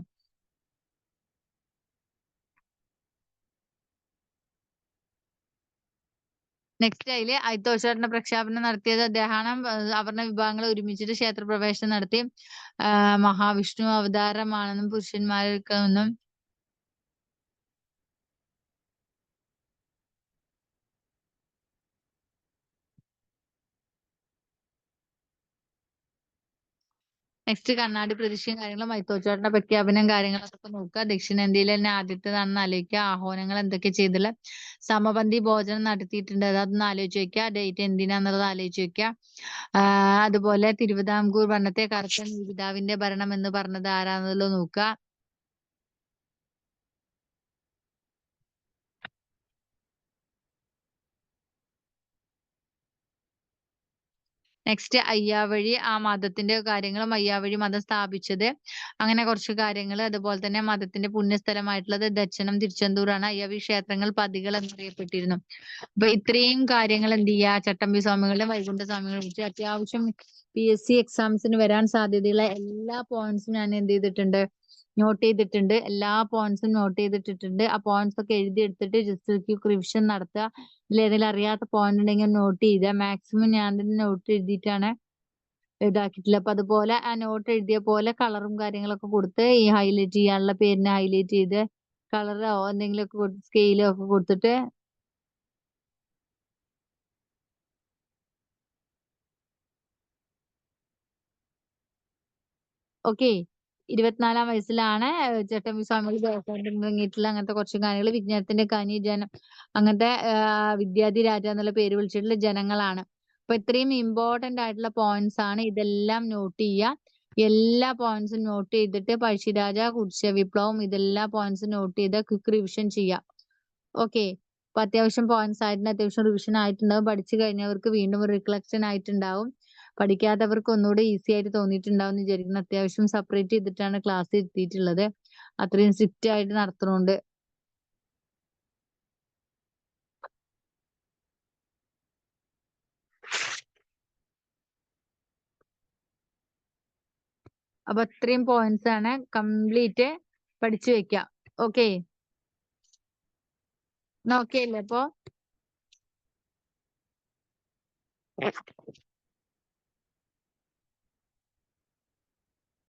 നെക്സ്റ്റ് അതില് അയിത്തോച്ചാടന പ്രഖ്യാപനം നടത്തിയത് അദ്ദേഹമാണ്. അവർണ വിഭാഗങ്ങളെ ഒരുമിച്ചിട്ട് ക്ഷേത്രപ്രവേശനം നടത്തി. മഹാവിഷ്ണു അവതാരമാണെന്നും പുരുഷന്മാർക്കെന്നും നെക്സ്റ്റ് കണ്ണാടി പ്രതിഷ്ഠയും കാര്യങ്ങളും അയിത്തോച്ചാടന പ്രഖ്യാപനം കാര്യങ്ങളൊക്കെ നോക്കുക. ദക്ഷിണേന്ത്യയിൽ തന്നെ ആദ്യത്തേതാണെന്ന് ആലോചിക്കുക. ആഹ്വാനങ്ങൾ എന്തൊക്കെ ചെയ്തില്ല. സമപന്തി ഭോജനം നടത്തിയിട്ടുണ്ട്. അതൊന്ന് ആലോചിച്ച് വെക്കുക. ഡേറ്റ് എന്തിനാന്നുള്ളത് ആലോചിച്ച് വെക്കുക. അതുപോലെ തിരുവിതാംകൂർ ഭരണത്തെ കറുത്ത പിതാവിന്റെ ഭരണം എന്ന് പറഞ്ഞത് ആരാന്നുള്ളത് നോക്കുക. നെക്സ്റ്റ് അയ്യാവഴി ആ മതത്തിന്റെ കാര്യങ്ങളും അയ്യാവഴി മതം സ്ഥാപിച്ചത് അങ്ങനെ കുറച്ച് കാര്യങ്ങൾ. അതുപോലെ തന്നെ മതത്തിന്റെ പുണ്യസ്ഥലമായിട്ടുള്ളത് ദർശനം തിരുച്ചെന്തൂരാണ്. അയ്യാവഴി ക്ഷേത്രങ്ങൾ പതികൾ എന്നറിയപ്പെട്ടിരുന്നു. അപ്പൊ ഇത്രയും കാര്യങ്ങൾ എന്ത് ചെയ്യുക? ചട്ടമ്പി സ്വാമികളുടെ വൈകുണ്ഠ സ്വാമികളെ കുറിച്ച് അത്യാവശ്യം PSC എക്സാംസിന് വരാൻ സാധ്യതയുള്ള എല്ലാ പോയിന്റ്സും ഞാൻ എന്ത് ചെയ്തിട്ടുണ്ട്? നോട്ട് ചെയ്തിട്ടുണ്ട്. എല്ലാ പോയിന്റ്സും നോട്ട് ചെയ്തിട്ടിട്ടുണ്ട്. ആ പോയിന്റ്സ് ഒക്കെ എഴുതിയെടുത്തിട്ട് ജസ്റ്റ് റിവിഷൻ നടത്തുക. ഇതിലേതെങ്കിലും അറിയാത്ത പോയിന്റ് ഉണ്ടെങ്കിൽ നോട്ട് ചെയ്യുക. മാക്സിമം ഞാൻ തന്നെ നോട്ട് എഴുതിയിട്ടാണ് ഇതാക്കിയിട്ടില്ല. അപ്പൊ അതുപോലെ ആ നോട്ട് എഴുതിയ പോലെ കളറും കാര്യങ്ങളൊക്കെ കൊടുത്ത് ഈ ഹൈലൈറ്റ് ചെയ്യാനുള്ള പേരിനെ ഹൈലൈറ്റ് ചെയ്ത് കളറോ എന്തെങ്കിലുമൊക്കെ സ്കെയിലോ ഒക്കെ കൊടുത്തിട്ട് ഓക്കെ. 24-ാം വയസ്സിലാണ് ചട്ടമ്പി സ്വാമികൾ ഇറങ്ങിയിട്ടുള്ള അങ്ങനത്തെ കുറച്ച് കാര്യങ്ങൾ. വിജ്ഞാനത്തിന്റെ കനി ജനം അങ്ങനത്തെ വിദ്യാധി രാജ എന്നുള്ള പേര് വിളിച്ചിട്ടുള്ള ജനങ്ങളാണ്. അപ്പൊ ഇത്രയും ഇമ്പോർട്ടന്റ് ആയിട്ടുള്ള പോയിന്റ്സ് ആണ്. ഇതെല്ലാം നോട്ട് ചെയ്യുക. എല്ലാ പോയിന്റ്സും നോട്ട് ചെയ്തിട്ട് പഴശ്ശിരാജ, കുരിശ വിപ്ലവം ഇതെല്ലാ പോയിന്റ്സും നോട്ട് ചെയ്ത് ക്വിക്ക് റിവിഷൻ ചെയ്യുക. ഓക്കെ. അപ്പൊ അത്യാവശ്യം പോയിന്റ്സ് ആയിട്ടുണ്ട്. അത്യാവശ്യം റിവിഷൻ ആയിട്ടുണ്ടാവും. പഠിച്ചു കഴിഞ്ഞവർക്ക് വീണ്ടും ഒരു റിക്ലക്ഷൻ ആയിട്ടുണ്ടാവും. പഠിക്കാത്തവർക്ക് ഒന്നുകൂടെ ഈസി ആയിട്ട് തോന്നിയിട്ടുണ്ടാവും എന്ന് വിചാരിക്കുന്നു. അത്യാവശ്യം സെപ്പറേറ്റ് ചെയ്തിട്ടാണ് ക്ലാസ് ഇരുത്തിയിട്ടുള്ളത്. അത്രയും സ്ട്രിക്റ്റ് ആയിട്ട് നടത്തുന്നുണ്ട്. അപ്പൊ അത്രയും പോയിന്റ്സ് ആണ് കംപ്ലീറ്റ് പഠിച്ചു വെക്കുക. ഓക്കെ. ഓക്കെ അല്ലേ അപ്പൊ?